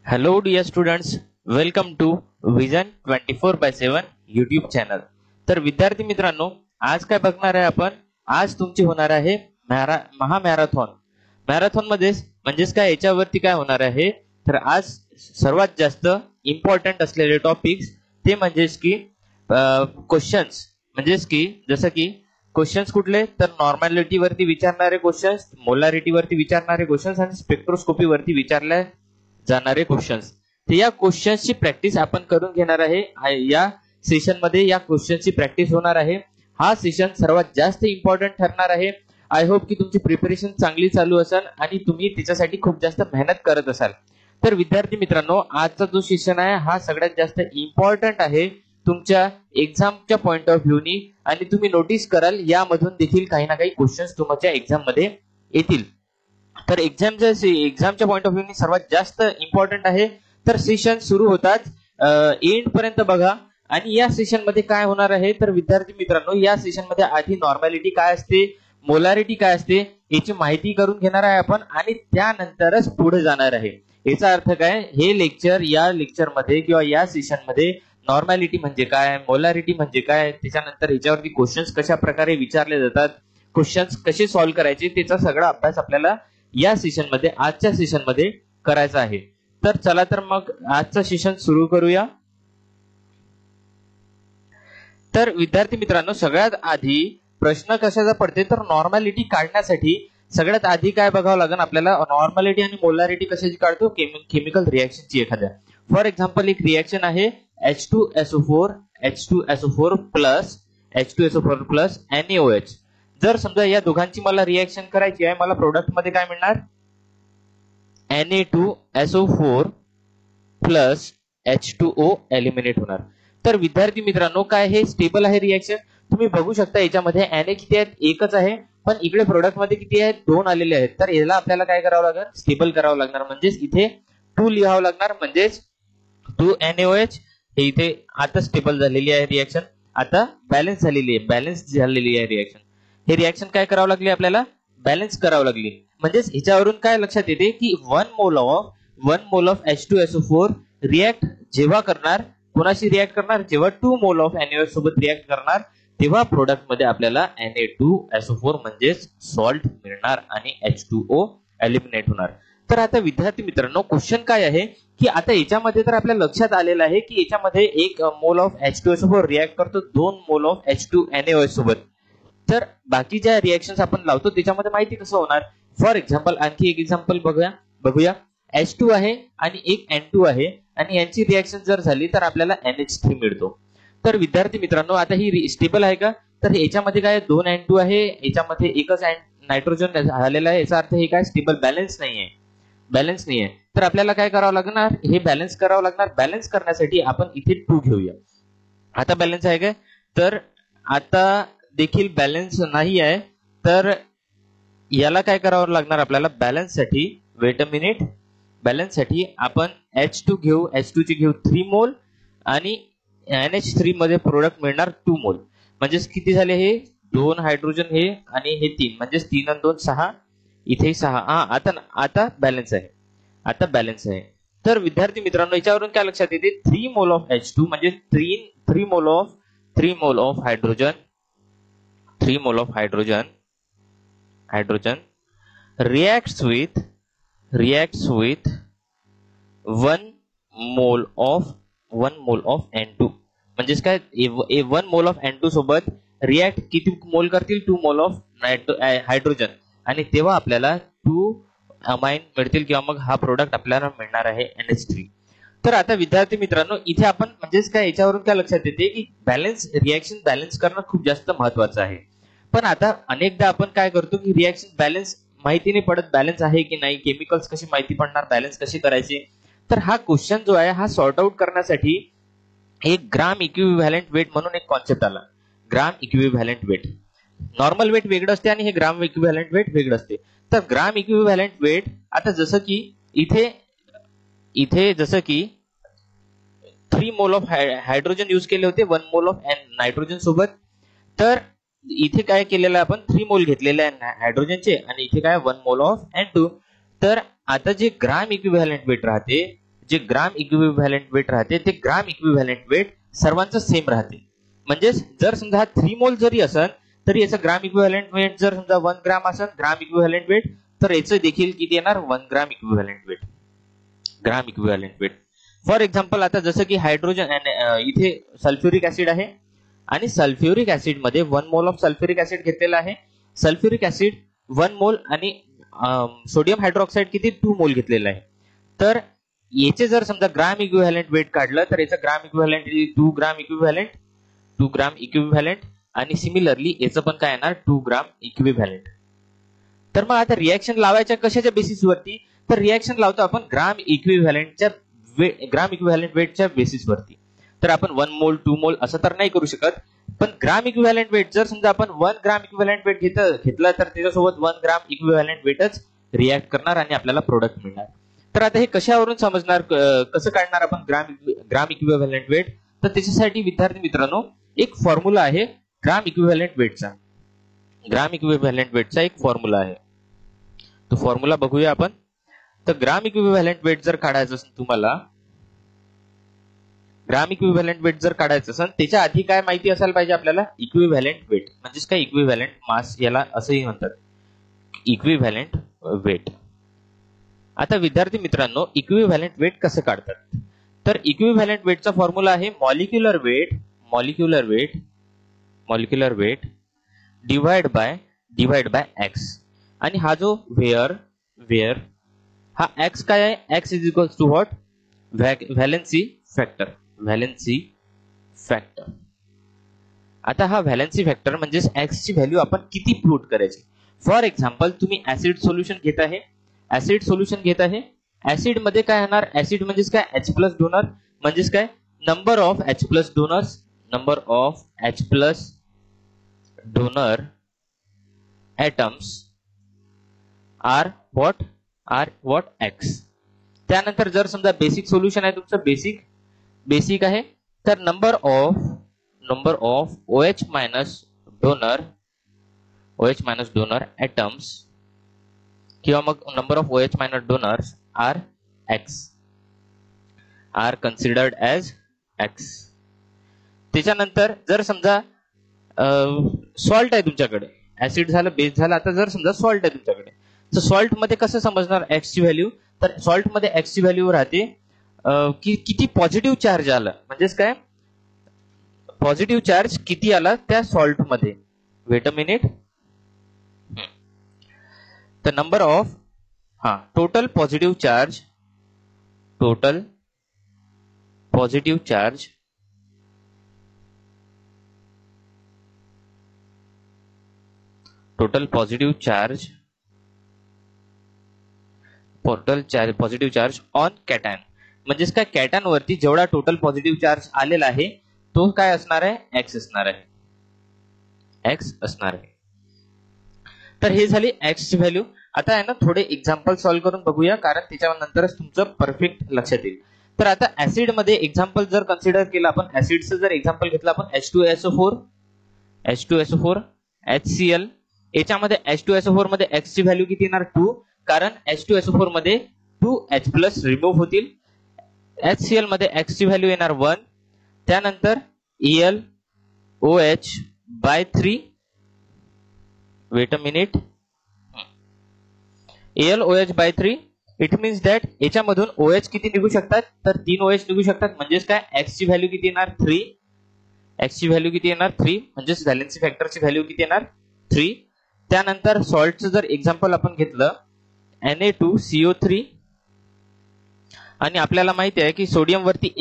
Hello dear students, welcome to Vision 24/7 YouTube channel. तर विद्यार्थी मित्रांनो, आज काय बघणार आहे आपण? आज तुमची होणार आहे महामॅरेथॉन. मॅरेथॉन मध्ये म्हणजेच काय याच्यावरती काय होणार आहे? तर आज सर्वात जास्त इम्पॉर्टंट असलेले टॉपिक्स ते म्हणजेच की क्वेश्चन्स, म्हणजेच की जसं की क्वेश्चन्स कुठले? तर नॉर्मॅलिटी वरती विचारणारे क्वेश्चन्स, मोलारिटी वरती विचारणारे क्वेश्चन्स आणि स्पेक्ट्रोस्कोपी वरती विचारले जाणारे क्वेश्चन्स. तर या क्वेश्चन्सची प्रॅक्टिस आपण करून घेणार आहे. या सेशन मध्ये या क्वेश्चन्सची प्रॅक्टिस होणार आहे. हा सेशन सर्वात जास्त इम्पॉर्टंट ठरणार आहे. आय होप की तुमची प्रिपरेशन चांगली चालू असेल आणि तुम्ही त्याच्यासाठी खूप जास्त मेहनत करत असाल. तर विद्यार्थी मित्रांनो, आजचा जो सेशन आहे हा सगळ्यात जास्त इम्पॉर्टंट आहे तुमच्या एक्झामच्या पॉइंट ऑफ व्ह्यूनी, आणि तुम्ही नोटीस कराल यामधून देखील काही ना काही क्वेश्चन्स तुमच्या एक्झाम मध्ये येतील. तर एक्झामच्या पॉइंट ऑफ व्ह्यूनी सर्वात जास्त इम्पॉर्टंट आहे. तर सेशन सुरू होताच एंड पर्यंत बघा. आणि या सेशन मध्ये काय होणार आहे? तर विद्यार्थी मित्रांनो, या सेशन मध्ये आधी नॉर्मॅलिटी काय असते, मोलारिटी काय असते याची माहिती करून घेणार आहे आपण, आणि त्यानंतरच पुढे जाणार आहे. याचा अर्थ काय? हे लेक्चर, या लेक्चर मध्ये किंवा या सेशन मध्ये नॉर्मॅलिटी म्हणजे काय, मोलारिटी म्हणजे काय, त्याच्यानंतर याच्यावरती क्वेश्चन्स कशा प्रकारे विचारले जातात, क्वेश्चन्स कसे सॉल्व्ह करायचे, त्याचा सगळा अभ्यास आपल्याला या सेशन मध्ये, आजच्या सेशन मध्ये करायचा आहे. तर चला तर मग आजचं सेशन सुरू करूया. तर विद्यार्थी मित्रांनो, सगळ्यात आधी प्रश्न कशाचा पडते? तर नॉर्मॅलिटी काढण्यासाठी सगळ्यात आधी काय बघावं लागेल आपल्याला? नॉर्मॅलिटी आणि मोलारिटी कशाची काढतो? केमिकल रिएक्शनची. एखाद्या फॉर एक्झाम्पल एक रिएक्शन आहे H2SO4 plus H2SO4 plus NaOH. जर समजा या दोघांची मला रिएक्शन करायची आहे, मला प्रोडक्ट मध्ये काय मिळणार? Na2SO4 प्लस H2O एलिमिनेट होणार. तर विद्यार्थी मित्रांनो, काय हे स्टेबल आहे रिएक्शन? तुम्ही बघू शकता याच्यामध्ये Na किती आहेत? एकच आहे. पण इकडे प्रोडक्ट मध्ये किती आहेत? 2 आलेले आहेत. तर याला आपल्याला काय करावं लागेल? स्टेबल करावं लागणार. म्हणजेच इथे 2 लिहावं लागणार. म्हणजेच 2 NaOH हे इथे आता स्टेबल झालेली आहे रिएक्शन. आता बॅलन्स झालेली आहे रिएक्शन. हे रिएक्शन काय करावं लागली आपल्याला? बॅलन्स करावं लागली. म्हणजेच ह्याच्यावरून काय लक्षात येते की 1 मोल ऑफ H2SO4 रिएक्ट जेव्हा करणार, कोणाशी रिएक्ट करणार? जेव्हा 2 मोल ऑफ NaOH सोबत रिएक्ट करणार, तेव्हा प्रोडक्ट मध्ये आपल्याला Na2SO4 म्हणजेच सॉल्ट मिळणार आणि H2O एलिमिनेट होणार. तर आता विद्यार्थी मित्रांनो, क्वेश्चन काय आहे की आता याच्यामध्ये तर आपल्या लक्षात आलेलं आहे की याच्यामध्ये 1 मोल ऑफ H2SO4 रिएक्ट करतो 2 मोल ऑफ H2NaOH सोबत. तर बाकी ज्या रिएक्शन्स आपण लावतो त्याच्यामध्ये माहिती कसं होणार? फॉर एक्झाम्पल आणखी एक एक्झाम्पल बघूया. H2 आहे आणि एक N2 आहे, आणि यांची रिएक्शन जर झाली तर आपल्याला NH3 मिळतो. तर विद्यार्थी मित्रांनो, आता ही स्टेबल आहे का? तर याच्यामध्ये काय 2 N2 आहे, याच्यामध्ये एकच नायट्रोजन झालेला आहे. याचा अर्थ हे काय? स्टेबल, बॅलन्स नाहीये. तर आपल्याला काय करावं लागणार? हे बॅलन्स करावं लागणार. बॅलन्स करण्यासाठी आपण इथे 2 घेऊया. आता बॅलन्स आहे काय? तर आता देखील बॅलन्स नाही आहे. तर याला काय करावं लागणार आपल्याला? बॅलन्स साठी, वेट अ मिनिट, बॅलन्स साठी आपण H2 घेऊ. H2 ची घेऊ 3 मोल आणि NH3 मध्ये प्रोडक्ट मिळणार 2 मोल. म्हणजेच किती झाले? हे 2 हायड्रोजन हे आणि हे 3, म्हणजेच 3 आणि 2 6, इथे 6. आता बॅलन्स आहे. तर विद्यार्थी मित्रांनो, याच्यावरून काय लक्षात येते? 3 मोल ऑफ H2 म्हणजे 3 mole of hydrogen reacts with 1 mole of N2. म्हणजेच काय? 1 मोल ऑफ N2 सोबत रिएक्ट किती मोल करतील? 2 मोल ऑफ हायड्रोजन, आणि तेव्हा आपल्याला 2 अमाइन मिळतील, किंवा मग हा प्रोडक्ट आपल्याला मिळणार आहे NH3. तर आता विद्यार्थी मित्रांनो, इथे आपण म्हणजेच काय, याच्यावरून काय लक्षात येते की रिएक्शन बॅलन्स करणं खूप जास्त महत्वाचं आहे. पण आता अनेकदा आपण काय करतो की रिएक्शन बॅलन्स माहिती नाही पडत, बॅलन्स आहे की नाही, केमिकल्स कशी माहिती पडणार, बॅलन्स कशी करायचे. तर हा क्वेश्चन जो आहे हा सॉर्ट आउट करण्यासाठी एक ग्राम इक्विव्हॅलंट वेट म्हणून एक कॉन्सेप्ट आला. ग्राम इक्विव्हॅलंट वेट. नॉर्मल वेट वेगळं असते आणि हे ग्राम इक्विव्हॅलंट वेट वेगळं असते. तर ग्राम इक्विव्हॅलंट वेट, आता जसं की इथे जसं की 3 मोल ऑफ हायड्रोजन यूज केले होते 1 मोल ऑफ नायट्रोजन सोबत. तर इथे काय केलेलं आपण? 3 मोल घेतलेले आहे हायड्रोजनचे, आणि इथे काय 1 मोल ऑफ N2. तर आता जे ग्राम इक्विव्हॅलंट वेट राहते जे ग्राम इक्विव्हॅलंट वेट राहते ते ग्राम इक्विव्हॅलंट वेट सर्वांचं सेम राहते. म्हणजे जर समजा हा 3 मोल जरी असेल तरी याचं ग्राम इक्विव्हॅलंट वेट जर समजा 1 ग्राम असेल ग्राम इक्विव्हॅलंट वेट, तर याचं देखील किती येणार 1 gram equivalent weight, gram equivalent weight. For example आता जसं की हायड्रोजन इथे सल्फ्युरिक ऍसिड आहे आणि सल्फ्युरिक ऍसिड मध्ये 1 मोल ऑफ सल्फ्युरिक ऍसिड घेतलेला आहे. सल्फ्युरिक ऍसिड 1 मोल आणि सोडियम हायड्रॉक्साइड किती 2 मोल घेतलेला आहे. तर याचे जर समजा ग्राम इक्विव्हॅलंट वेट काढलं तर याचं ग्राम इक्विव्हॅलंट 2 ग्राम इक्विव्हॅलंट, 2 ग्राम इक्विव्हॅलंट आणि सिमिलरली याचं पण काय येणार 2 ग्राम इक्विव्हॅलंट. तर मग आता रिएक्शन लावायच्या कशाच्या बेसिसवरती, तर रिएक्शन लावतो आपण ग्राम इक्विव्हॅलंटच्या वेटच्या बेसिसवरती. तर आपण 1 मोल 2 मोल असं तर नाही करू शकत, पण ग्राम इक्विव्हॅलंट वेट जर समजा आपण 1 ग्राम इक्विव्हॅलंट वेट घेतला तर त्याच्यासोबत 1 ग्राम इक्विव्हॅलंट वेटच रिॲक्ट करणार आणि आपल्याला प्रोडक्ट मिळणार. तर आता हे कशावरून समजणार, कसं काढणार आपण ग्राम इक्विव्हॅलंट वेट, तर त्याच्यासाठी विद्यार्थी मित्रांनो एक फॉर्म्युला आहे ग्राम इक्विव्हॅलंट वेटचा. ग्राम इक्विव्हॅलंट वेटचा एक फॉर्म्युला आहे, तो फॉर्म्युला बघूया आपण. तर ग्राम इक्विव्हॅलंट वेट जर काढायचं असेल तुम्हाला, ग्राम इक्विव्हॅलंट वेट जर काढायचं असेल त्याच्या आधी काय माहिती असायला पाहिजे आपल्याला, इक्विव्हॅलंट वेट म्हणजेच काय इक्विव्हॅलंट मास, याला असंही म्हणतात इक्विव्हॅलंट वेट. आता विद्यार्थी मित्रांनो इक्विव्हॅलंट वेट कसं काढतात, तर इक्विव्हॅलंट वेटचा फॉर्म्युला आहे molecular weight divide by x. आणि हा जो वेअर हा एक्स काय आहे, x is equals to what, valency factor. आता हा व्हॅलेन्सी फॅक्टर म्हणजे एक्स ची व्हॅल्यू आपण किती पुट करायची. फॉर एक्झाम्पल तुम्ही ऍसिड सोल्युशन घेत आहे, ऍसिड मध्ये काय होणार, ऍसिड म्हणजेच काय H प्लस डोनर, म्हणजेच काय number of H plus donor atoms are what x. त्यानंतर जर समजा बेसिक सोल्युशन आहे तुमचं, बेसिक आहे, तर number of OH minus donor atoms किंवा मग number of OH minus donors are x, are considered as x. त्याच्यानंतर जर समजा सॉल्ट आहे तुमच्याकडे, ऍसिड झालं बेस झालं, आता जर समजा सॉल्ट आहे तुमच्याकडे, तर सॉल्ट मध्ये कसं समजणार एक्स ची व्हॅल्यू, तर सॉल्ट मध्ये एक्स ची व्हॅल्यू राहते की किती पॉझिटिव्ह चार्ज आला, म्हणजेच काय पॉझिटिव्ह चार्ज किती आला त्या सॉल्ट मध्ये. Wait a minute. तर number of total positive charge positive charge on cation, म्हणजेच काय कॅटॅन वरती जेवढा टोटल पॉझिटिव्ह चार्ज आलेला आहे तो काय असणार आहे, एक्स असणार आहे. तर हे झाली एक्स ची व्हॅल्यू. आता आहे ना थोडे एक्झाम्पल सॉल्व्ह करून बघूया, कारण त्याच्यानंतरच तुमचं परफेक्ट लक्षात येईल. तर आता ऍसिड मध्ये एक्झाम्पल जर कन्सिडर केलं आपण, ऍसिडचं जर एक्झाम्पल घेतलं आपण H2SO4 HCl, याच्यामध्ये H2SO4 मध्ये X ची व्हॅल्यू किती येणार 2, कारण H2SO4 मध्ये 2 H प्लस रिमूव्ह होतील. HCl मध्ये X ची व्हॅल्यू येणार 1. त्यानंतर AlOH/3, weight a minute, AlOH/3, it means that याच्यामधून OH किती निघू शकतात, तर 3 OH निघू शकतात, म्हणजेच काय X ची व्हॅल्यू किती येणार 3, म्हणजेच व्हॅलेन्सी फॅक्टरची व्हॅल्यू किती येणार 3. त्यानंतर सॉल्टचं जर एक्झाम्पल आपण घेतलं Na2CO3, आणि आपल्याला माहिती आहे की सोडियम वरती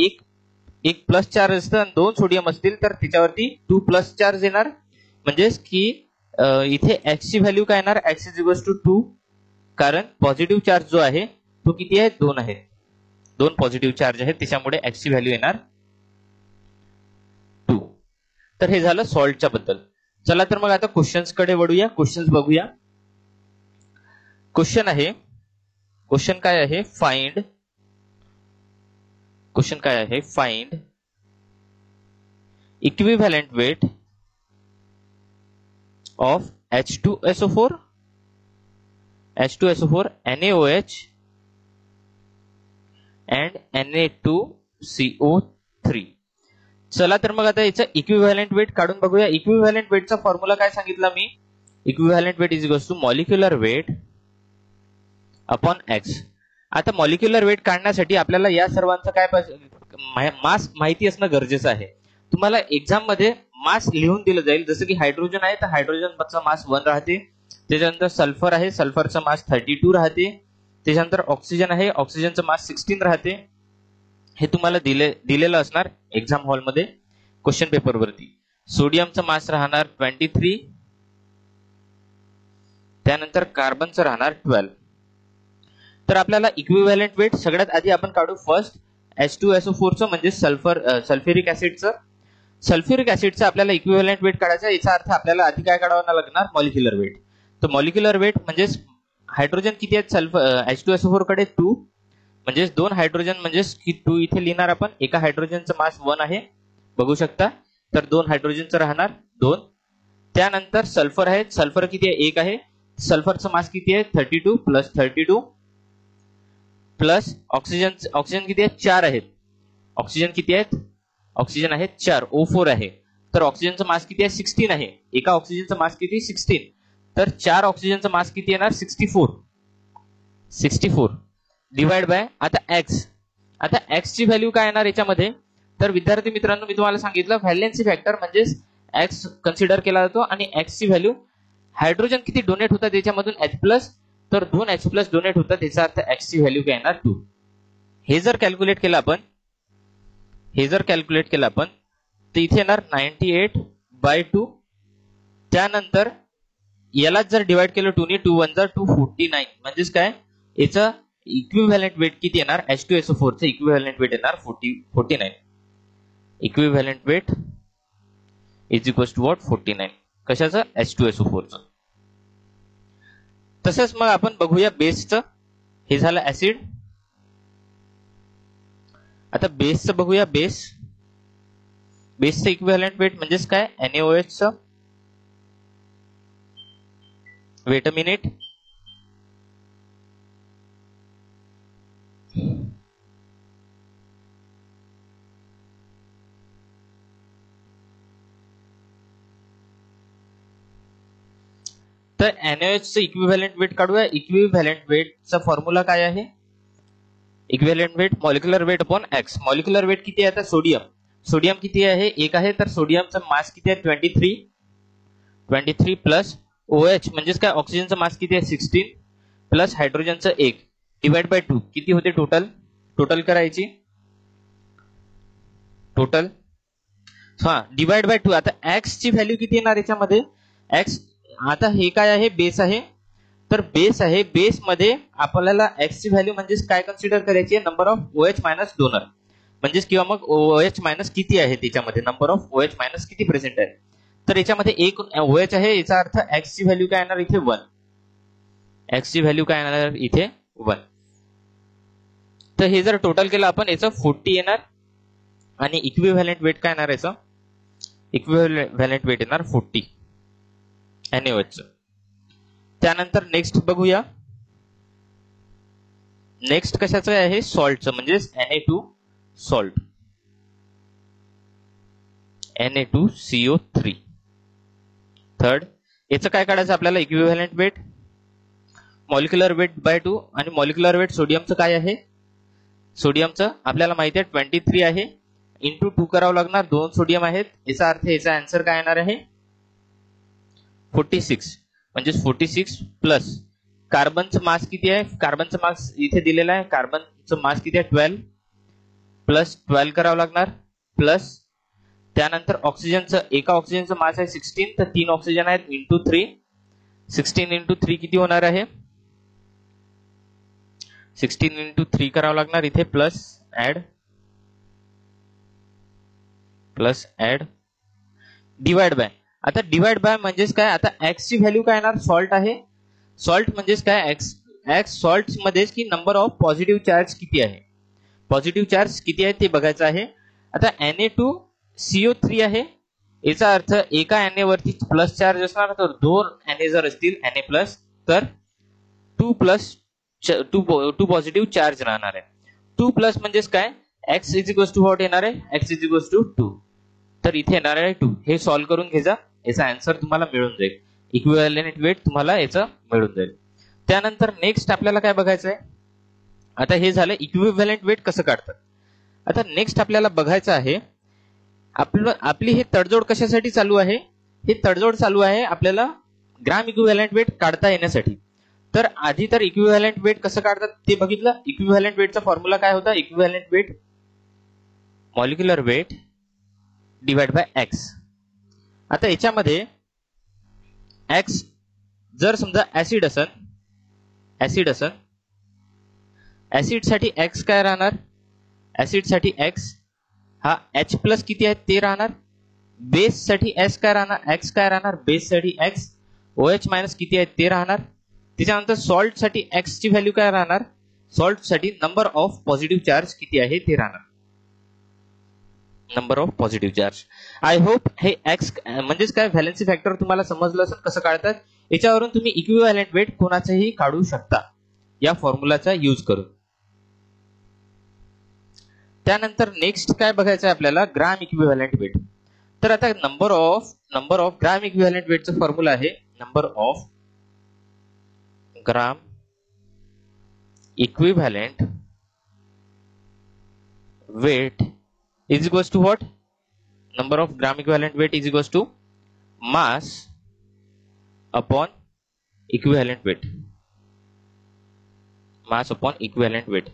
एक प्लस चार्ज असतं आणि 2 सोडियम असतील तर त्याच्यावरती 2 प्लस चार्ज येणार, म्हणजेच की इथे X ची व्हॅल्यू काय येणार, X इज इक्वल्स टू 2, कारण पॉझिटिव्ह चार्ज जो आहे तो किती आहे 2 आहे, 2 पॉझिटिव्ह चार्ज आहेत, त्याच्यामुळे X ची व्हॅल्यू येणार 2. तर हे झालं सॉल्टच्या बद्दल. चला तर मग आता क्वेश्चन्स कडे वळूया, क्वेश्चन्स बघूया. क्वेश्चन काय आहे, find equivalent weight of H2SO4 NaOH and Na2CO3. चला तर मग आता याचं इक्विव्हॅलेंट वेट काढून बघूया. इक्विव्हॅलेंट वेटचा फॉर्म्युला काय सांगितला मी? Equivalent weight is equals to molecular weight upon x. आता मॉलिक्युलर वेट काढण्यासाठी आपल्याला या सर्वांचं काय मास माहिती असणं गरजेचं आहे. तुम्हाला एक्झाम मध्ये मास लिहून दिलं जाईल. जसं की हायड्रोजन आहे तर हायड्रोजनचा मास 1 राहते. त्याच्यानंतर सल्फर आहे, सल्फरचा मास 32 राहते. त्याच्यानंतर ऑक्सिजन आहे, ऑक्सिजनचा मास 16 राहते. हे तुम्हाला दिलेलं असणार एक्झाम हॉलमध्ये क्वेश्चन पेपर वरती. सोडियमचा मास राहणार 23. त्यानंतर कार्बनचं राहणार 12. तर आपल्याला इक्विव्हॅलेंट वेट सगळ्यात आधी आपण काढू फर्स्ट H2SO4चं म्हणजे सल्फ्युरिक ऍसिडचं. सल्फ्युरिक ऍसिडचं आपल्याला इक्विव्हॅलेंट वेट काढायचं. याचा अर्थ आपल्याला आधी काय काढावं लागणार? Molecular weight. तर मॉलिक्युलर वेट म्हणजे हायड्रोजन किती आहेत H2SO4 कडे? 2. म्हणजे 2 हायड्रोजन म्हणजे 2 इथे लिहिणार आपण. एका हायड्रोजनचं मास 1 आहे बघू शकता. तर 2 हायड्रोजनचं राहणार 2. त्यानंतर सल्फर आहे, सल्फर किती आहे? 1 आहे. सल्फरचं मास किती आहे? 32 प्लस 32 प्लस ऑक्सिजन किती आहेत? 4 आहेत. ऑक्सिजन किती आहेत? ऑक्सिजन आहेत 4. O4 आहे. तर ऑक्सिजनचं मास किती आहे? 16 आहे. एका ऑक्सिजनचं मास किती? 16. तर 4 ऑक्सिजनचं मास किती येणार? 64 डिवाइड बाय आता एक्स. आता एक्स ची व्हॅल्यू काय येणार याच्यामध्ये? तर विद्यार्थी मित्रांनो मी तुम्हाला सांगितलं व्हॅलेन्सी फॅक्टर म्हणजे एक्स कन्सिडर केला जातो आणि एक्स ची व्हॅल्यू हायड्रोजन किती डोनेट होतात याच्यामधून H+, तर 2 H+ डोनेट होतात. याचा अर्थ एक्स ची व्हॅल्यू काय येणार? 2. हे जर कॅल्क्युलेट केलं आपण तर इथे येणार 98/2. त्यानंतर याला जर डिवाइड केलं 2 ने 2 1 249 म्हणजेच काय? याचं इक्विव्हॅलेंट वेट किती येणार? H2SO4 चं इक्विव्हॅलेंट वेट येणार 49. Equivalent weight is equals to what? 49. कशाचं? H2SO4 चं. तसंच मग आपण बघूया बेसचं. हे झालं ऍसिड. आता बेसचं बघूया. बेसचं इक्विव्हॅलेंट वेट म्हणजेच काय? NaOH चं. Wait a minute. तर NaOH चं इक्विव्हॅलेंट वेट काढूया. इक्विव्हॅलेंट वेटचा फॉर्म्युला काय आहे? Equivalent weight molecular weight upon x. Molecular weight किती आहे? आता सोडियम किती आहे? 1 आहे. तर सोडियमचा मास किती आहे? 23 प्लस OH म्हणजेच काय? ऑक्सिजनचा मास किती आहे? 16 प्लस हायड्रोजनचं 1 डिवाइड बाय 2 किती होते? टोटल करायची. Total divide by 2. आता एक्स ची व्हॅल्यू किती येणार याच्यामध्ये? एक्स आता हे काय आहे? बेस आहे. तर बेस आहे. बेस मध्ये आपल्याला एक्स ची व्हॅल्यू म्हणजेच काय कन्सिडर करायची आहे? Number of OH minus donor म्हणजेच किंवा मग OH मायनस किती आहे त्याच्यामध्ये? नंबर ऑफ OH मायनस किती प्रेझेंट आहे? तर याच्यामध्ये एक OH आहे. याचा अर्थ एक्स ची व्हॅल्यू काय येणार इथे? 1. एक्स ची व्हॅल्यू काय येणार इथे? 1. तर हे जर टोटल केलं आपण याचं 40 येणार आणि इक्विव्हॅलेंट वेट काय येणार याचं? इक्विव्हॅलेंट वेट येणार 40 NaOH चं. त्यानंतर नेक्स्ट बघूया. नेक्स्ट कशाचं आहे? सॉल्टचं म्हणजेच Na2 सॉल्ट. Na2CO3. थर्ड याचं काय काढायचं आपल्याला? Equivalent weight molecular weight by 2 आणि मॉलिक्युलर वेट सोडियमचं काय आहे? सोडियमचं आपल्याला माहिती आहे 23 आहे. इंटू 2 करावं लागणार. 2 सोडियम आहेत. याचा अर्थ याचा आन्सर काय येणार आहे? 46 म्हणजे 46 प्लस कार्बनचं मास किती आहे? कार्बनचं मास इथे दिलेलं आहे. कार्बनचं मास किती आहे? 12 प्लस 12 करावं लागणार प्लस त्यानंतर ऑक्सिजनचं एका ऑक्सिजनचं मास आहे 16 तर 3 ऑक्सिजन आहेत इंटू 3 16 इंटू 3 किती होणार आहे? 16 इंटू 3 करावं लागणार इथे प्लस ऍड डिवाइड बाय. आता डिवाइड बाय म्हणजेच काय? आता एक्स ची व्हॅल्यू काय येणार? सॉल्ट आहे. सॉल्ट म्हणजेच काय? एक्स सॉल्ट मध्येच की नंबर ऑफ पॉझिटिव्ह चार्ज किती आहे? पॉझिटिव्ह चार्ज किती आहे ते बघायचं आहे. आता Na2CO3 आहे. याचा अर्थ एका Na वरती प्लस चार्ज असणार तर 2 Na जर असतील Na प्लस तर 2 पॉझिटिव्ह चार्ज राहणार आहे. 2 प्लस म्हणजेच काय, x is equals to what येणार आहे, x इज इक्वल्स टू 2. तर इथे येणार आहे 2. हे सॉल्व्ह करून घ्यायचा, याचा आन्सर तुम्हाला मिळून जाईल. इक्विव्हॅलेंट वेट तुम्हाला याचं मिळून जाईल. त्यानंतर नेक्स्ट आपल्याला काय बघायचं आहे, आता हे झालं इक्विव्हॅलेंट वेट कसं काढतात. आता नेक्स्ट आपल्याला बघायचं आहे आपली हे तडजोड कशासाठी चालू आहे. हे तडजोड चालू आहे आपल्याला ग्राम इक्विव्हॅलेंट वेट काढता येण्यासाठी. तर आधी तर इक्विव्हॅलेंट वेट कसं काढतात ते बघितलं. इक्विव्हॅलेंट वेटचा फॉर्म्युला काय होता, equivalent weight molecular weight divide by x. आता याच्यामध्ये एक्स जर समजा ऍसिड असन, ऍसिड साठी एक्स काय राहणार, ऍसिड साठी एक्स हा H प्लस किती आहे ते राहणार. बेस साठी एस काय राहणार, एक्स काय राहणार, बेस साठी एक्स. OH मायनस किती आहे ते राहणार. त्याच्यानंतर सॉल्ट साठी एक्स ची व्हॅल्यू काय राहणार, सॉल्ट साठी नंबर ऑफ पॉझिटिव्ह चार्ज किती आहे ते राहणार, number of positive charge. I hope हे एक्स म्हणजेच काय व्हॅलेन्सी फॅक्टर तुम्हाला समजलं असेल कसं काढतात. याच्यावरून तुम्ही इक्विव्हॅलेंट वेट कोणाचंही काढू शकता या फॉर्म्युलाचा यूज करून. त्यानंतर नेक्स्ट काय बघायचं आहे आपल्याला, ग्राम इक्विव्हॅलेंट वेट. तर आता नंबर ऑफ ग्राम इक्विव्हॅलेंट वेटचा फॉर्म्युला आहे number of gram equivalent weight is equals to what, number of gram equivalent weight is equals to mass upon equivalent weight, mass upon equivalent weight.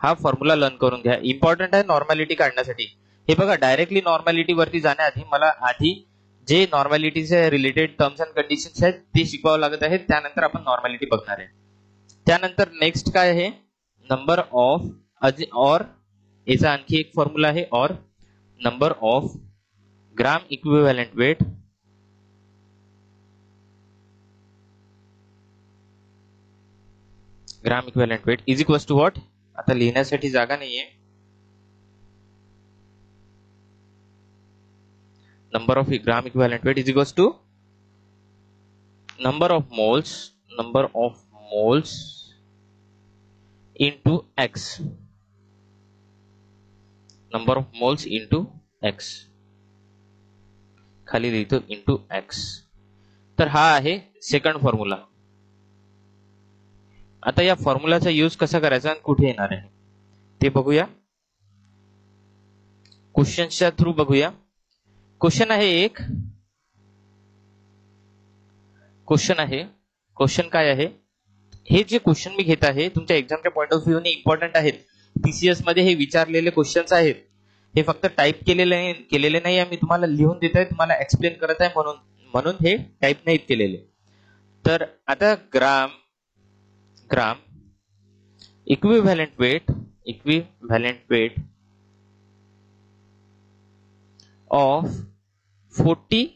हा formula learn करून घ्या, important आहे नॉर्मॅलिटी काढण्यासाठी. हे बघा directly नॉर्मॅलिटी वरती जाण्याआधी मला आधी जे नॉर्मॅलिटीचे रिलेटेड टर्म्स अँड कंडिशन्स आहेत ते शिकवावं लागत आहेत, त्यानंतर आपण नॉर्मॅलिटी बघणार आहे. त्यानंतर नेक्स्ट काय आहे, नंबर ऑफ और याचा आणखी एक फॉर्म्युला आहे, और number of gram equivalent weight is equals to what. आता लिहिण्यासाठी जागा नाहीये. Number of gram equivalent weight is equals to number of moles into x, number of moles into x, खाली लिहितो इंटू x. तर हा आहे सेकंड फॉर्म्युला. आता या फॉर्म्युलाचा यूज कसा करायचा आणि कुठे येणार आहे ते बघूया, क्वेश्चनच्या थ्रू बघूया. क्वेश्चन आहे, क्वेश्चन काय आहे, हे जे क्वेश्चन मी घेत आहे तुमच्या एक्झामच्या पॉइंट ऑफ व्ह्यू ने इम्पॉर्टंट आहेत. पीसीएस मध्ये हे विचारलेले क्वेश्चन्स आहेत. हे फक्त टाइप केलेले नाही आहे, मी तुम्हाला लिहून देत आहे, तुम्हाला एक्सप्लेन करत आहे म्हणून हे टाइप नाही केलेले. तर आता gram equivalent weight of 40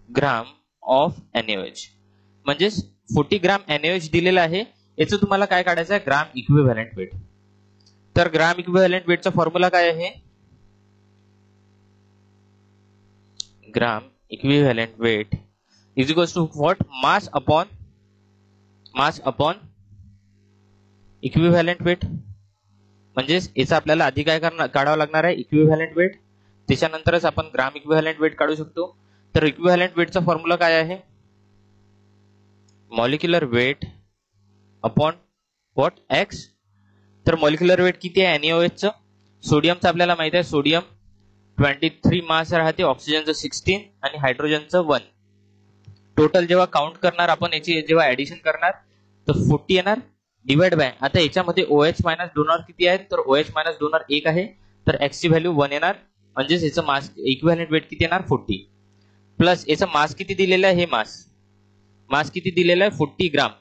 gram of NaOH, म्हणजेच 40 ग्राम NaOH दिलेला आहे, याचं तुम्हाला काय काढायचं आहे, ग्राम इक्विव्हॅलेंट वेट. तर ग्राम इक्विव्हॅलेंट वेटचा फॉर्म्युला काय आहे, gram equivalent weight is equals to what, mass upon equivalent weight. म्हणजेच याचा आपल्याला आधी काय काढावं लागणार आहे, इक्विव्हॅलेंट वेट, त्याच्यानंतरच आपण ग्राम इक्विव्हॅलेंट वेट काढू शकतो. तर इक्विव्हॅलेंट वेटचा फॉर्म्युला काय आहे, molecular weight upon what, x. तर मॉलिक्युलर वेट किती आहे NaOH चं, सोडियमचं आपल्याला माहिती आहे, सोडियम 23 मास राहते, ऑक्सिजनचं 16 आणि हायड्रोजनचं 1. टोटल जेव्हा काउंट करणार आपण, याची जेव्हा ऍडिशन करणार तर 40 येणार, डिवाइड बाय, आता याच्यामध्ये OH मायनस डोनर किती आहेत, तर OH मायनस डोनर 1 आहे, तर x ची व्हॅल्यू 1 येणार. म्हणजेच याचं मास इक्विव्हॅलेंट वेट किती येणार, 40, प्लस याचं मास किती दिलेलं आहे, हे मास किती दिलेलं आहे, 40 ग्राम.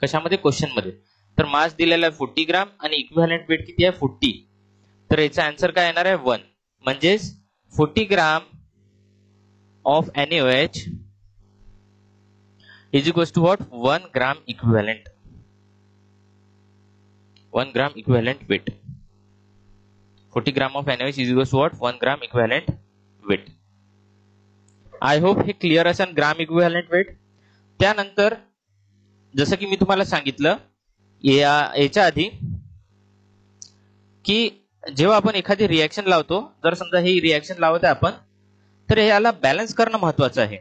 कशामध्ये, क्वेश्चन मध्ये. तर मास दिलेला आहे 40 ग्राम आणि इक्विव्हॅलेंट वेट किती आहे, 40. तर याचा आन्सर काय येणार आहे, 1. म्हणजेच 40 gram of NaOH is equals to what, 1 gram equivalent, 1 gram equivalent weight. 40 gram of NaOH is equals to what, 1 gram equivalent weight. I hope हे क्लिअर असेल ग्राम इक्विव्हॅलेंट वेट. त्यानंतर जसं की मी तुम्हाला सांगितलं याच्या आधी की जेव्हा आपण एखादी रिएक्शन लावतो, जर समजा ही रिएक्शन लावत आहे आपण, तर याला बॅलन्स करणं महत्वाचं आहे,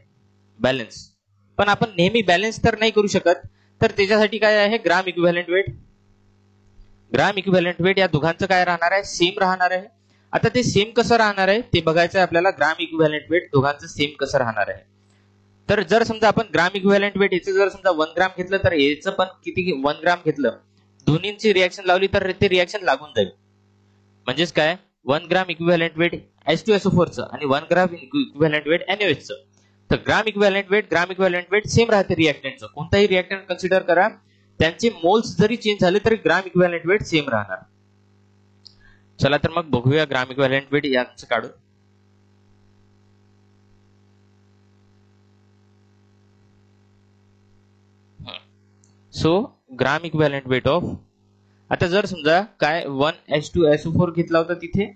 बॅलन्स. पण आपण नेहमी बॅलन्स तर नाही करू शकत, तर त्याच्यासाठी काय आहे, gram equivalent weight. Gram equivalent weight या दोघांचं काय राहणार आहे, सेम राहणार आहे. आता ते सेम कसं राहणार आहे ते बघायचं आहे आपल्याला. ग्राम इक्विव्हॅलंट वेट दोघांचं सेम कसं राहणार आहे. तर जर समजा आपण ग्राम इक्विव्हॅलंट वेट याचं जर समजा 1 ग्राम घेतलं, तर याचं पण किती 1 ग्राम घेतलं, दोन्हींची रिएक्शन लावली तर ते रिएक्शन लागून जाईल. म्हणजेच काय, 1 ग्राम इक्विव्हॅलंट वेट H2SO4 चं आणि 1 ग्राम इक्विव्हॅलंट वेट NaOH चं. तर ग्राम इक्विव्हॅलंट वेट सेम राहते रिएक्टंटचं. कोणताही रिएक्टंट कन्सिडर करा, त्यांचे मोल्स जरी चेंज झाले तरी ग्राम इक्विव्हॅलंट वेट सेम राहणार. चला तर मग बघूया ग्राम इक्विव्हॅलंट वेट यांचं काढून. So gram equivalent weight of, आता जर समजा काय 1 H2SO4 घेतला होता तिथे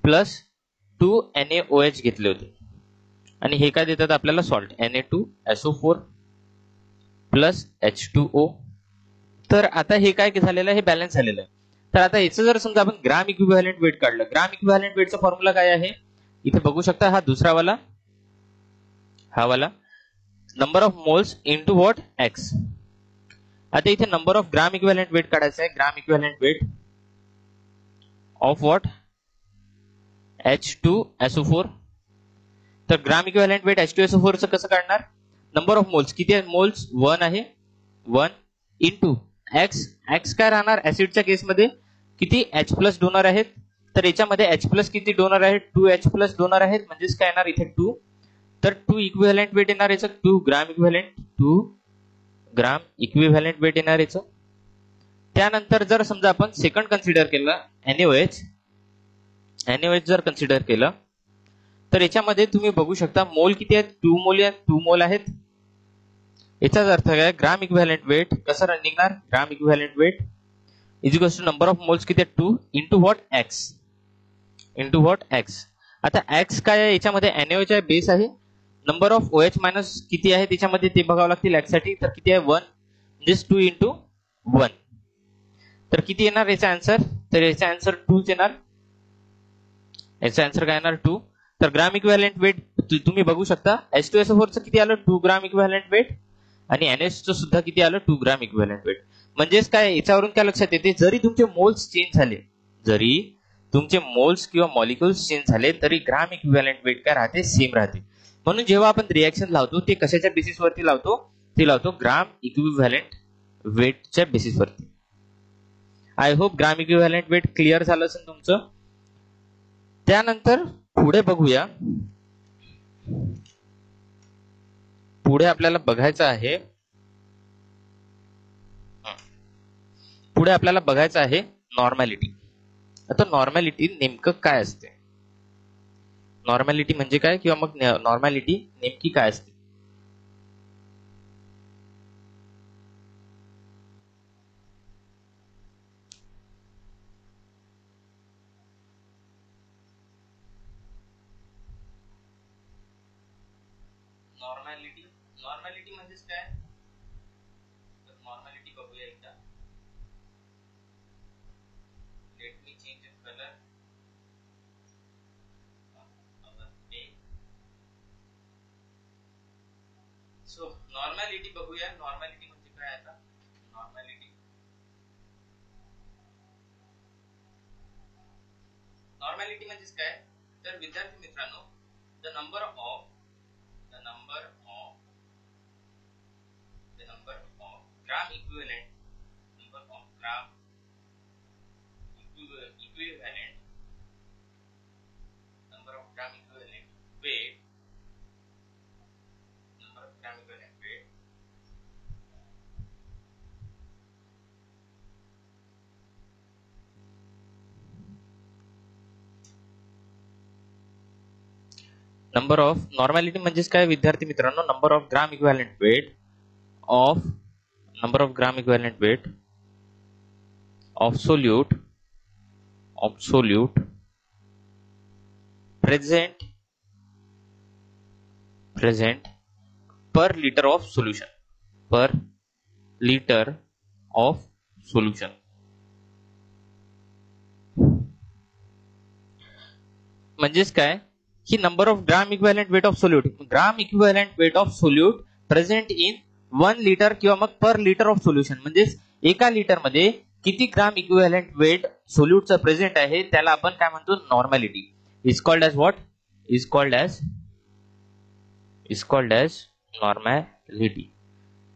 प्लस 2 NaOH घेतले होते, आणि हे काय देतात आपल्याला, सॉल्ट Na2SO4 प्लस H2O. तर आता हे काय झालेलं आहे, हे बॅलन्स झालेलं आहे. तर आता याचं जर समजा आपण ग्राम इक्विव्हॅलंट वेट काढलं, ग्राम इक्विव्हॅलंट वेटचा फॉर्म्युला काय आहे, इथे बघू शकता, हा दुसरा वाला, हा वाला, number of moles into what, x. आता इथे number of gram equivalent weight काढायचं आहे, gram equivalent weight of what, H2SO4. तर ग्राम इक्विव्हॅलंट वेट H2SO4 चं कसं काढणार, नंबर ऑफ मोल्स, किती आहे मोल्स, 1 आहे, 1 इंटू एक्स. एक्स काय राहणार, ऍसिडच्या केसमध्ये किती H प्लस डोनर आहेत, तर याच्यामध्ये H प्लस किती डोनर आहेत, 2H प्लस डोनर आहेत, म्हणजेच काय येणार इथे 2. तर 2 इक्विव्हॅलंट वेट येणार याचं, 2 ग्राम इक्विव्हॅलंट वेट येणार याचं. त्यानंतर जर समजा आपण सेकंड कन्सिडर केलं, NaOH जर कन्सिडर केलं, तर याच्यामध्ये तुम्ही बघू शकता मोल किती आहेत, 2 मोल आहेत. याचाच अर्थ काय, ग्राम इक्विव्हॅलंट वेट कसं निघणार, gram equivalent weight is equals to number of moles किती आहेत, 2 इंटू व्हॉट, एक्स. आता एक्स काय आहे, याच्यामध्ये NaOH आहे, बेस आहे, नंबर ऑफ OH मायनस किती आहे त्याच्यामध्ये ते बघावं लागतील एक्स साठी, तर किती आहे 1, म्हणजेच 2 इंटू 1. तर किती येणार याचा आन्सर, तर याचा आन्सर 2 येणार. याचा आन्सर काय येणार 2. तर ग्राम इक्विव्हॅलंट वेट तुम्ही बघू शकता, H2SO4 चं किती आलं, 2 ग्राम इक्विव्हॅलंट वेट, आणि NaOH चं सुद्धा किती आलं, 2 ग्राम इक्विव्हॅलंट वेट. म्हणजेच काय, याच्यावरून काय लक्षात येते, जरी तुमचे मोल्स चेंज झाले, जरी तुमचे मोल्स किंवा मॉलिक्युल्स चेंज झाले, तरी ग्राम इक्विव्हॅलंट वेट काय राहते, सेम राहते. म्हणून जेव्हा आपण रिएक्शन लावतो ते कशाच्या बेसिसवरती लावतो, ते लावतो ग्राम इक्विव्हॅलंट वेटच्या बेसिसवरती. I hope gram equivalent weight clear झालं असेल तुमचं. त्यानंतर पुढे बघूया, पुढे आपल्याला बघायचं आहे, नॉर्मॅलिटी. आता नॉर्मॅलिटी नेमकं काय असते, नॉर्मॅलिटी म्हणजे काय, किंवा मग नॉर्मॅलिटी नेमकी काय असते. नॉर्मॅलिटी म्हणजेच काय, तर नॉर्मॅलिटी बघूया एकदा. Let me change it colour. So normality बघूया, नॉर्मॅलिटी म्हणजे काय. आता नॉर्मॅलिटी म्हणजेच काय, तर विद्यार्थी मित्रांनो, the number of gram equivalent, number of gram equivalent weight, number of gram equivalent weight number of normality म्हणजेच काय विद्यार्थी मित्रांनो, number of gram equivalent weight of solute present per liter of solution, म्हणजेच काय की number of gram equivalent weight of solute, gram equivalent weight of solute present in 1 litre किंवा मग per litre of solution, म्हणजेच एका litre मध्ये किती gram equivalent weight सोल्यूटचं प्रेझेंट आहे त्याला आपण काय म्हणतो normality. Is called as what, is called as normality.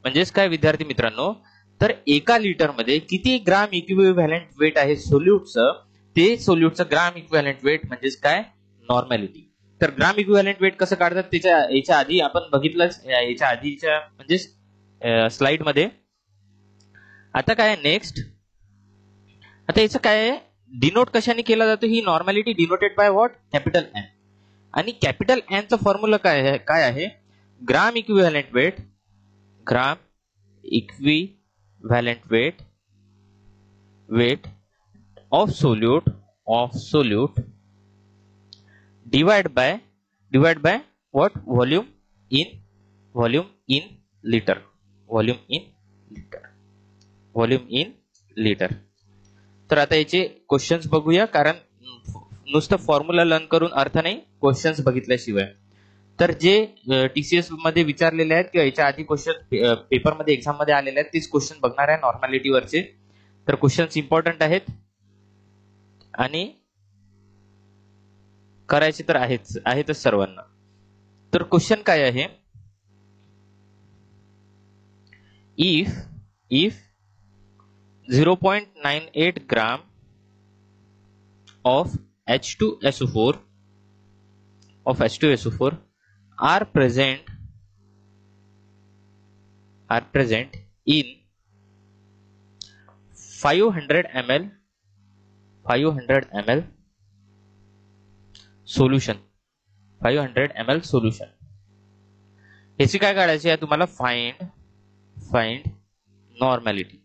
म्हणजेच काय विद्यार्थी मित्रांनो, तर एका लिटर मध्ये किती ग्राम इक्विव्हॅलेंट वेट आहे सोल्यूटचं, ते सोल्यूटचं ग्राम इक्विव्हॅलेंट वेट म्हणजेच काय नॉर्मॅलिटी. तर ग्राम इक्विव्हॅलेंट वेट कसं काढतात याच्या आधी आपण बघितलं, याच्या आधीच्या म्हणजे स्लाइड मध्ये. आता काय नेक्स्ट, आता याचं काय डिनोट कशाने केला जातो, ही normality denoted by what, capital N. आणि कॅपिटल एन चा फॉर्म्युला काय आहे, gram equivalent weight, gram equivalent weight of solute divide by what, volume in litre. तर आता याचे क्वेश्चन्स बघूया, कारण नुसतं फॉर्म्युला लर्न करून अर्थ नाही क्वेश्चन्स बघितल्याशिवाय. तर जे टीसीएस मध्ये विचारलेले आहेत किंवा याच्या आधी क्वेश्चन पेपरमध्ये एक्झाम मध्ये आलेले आहेत तेच क्वेश्चन बघणार आहे नॉर्मॅलिटीवरचे. तर क्वेश्चन्स इम्पॉर्टंट आहेत आणि करायचे तर आहेतच सर्वांना. तर क्वेश्चन काय आहे, if 0.98 gram of H2SO4 are present in 500 ml solution. याची काय काढायची आहे तुम्हाला, फाइंड नॉर्मॅलिटी.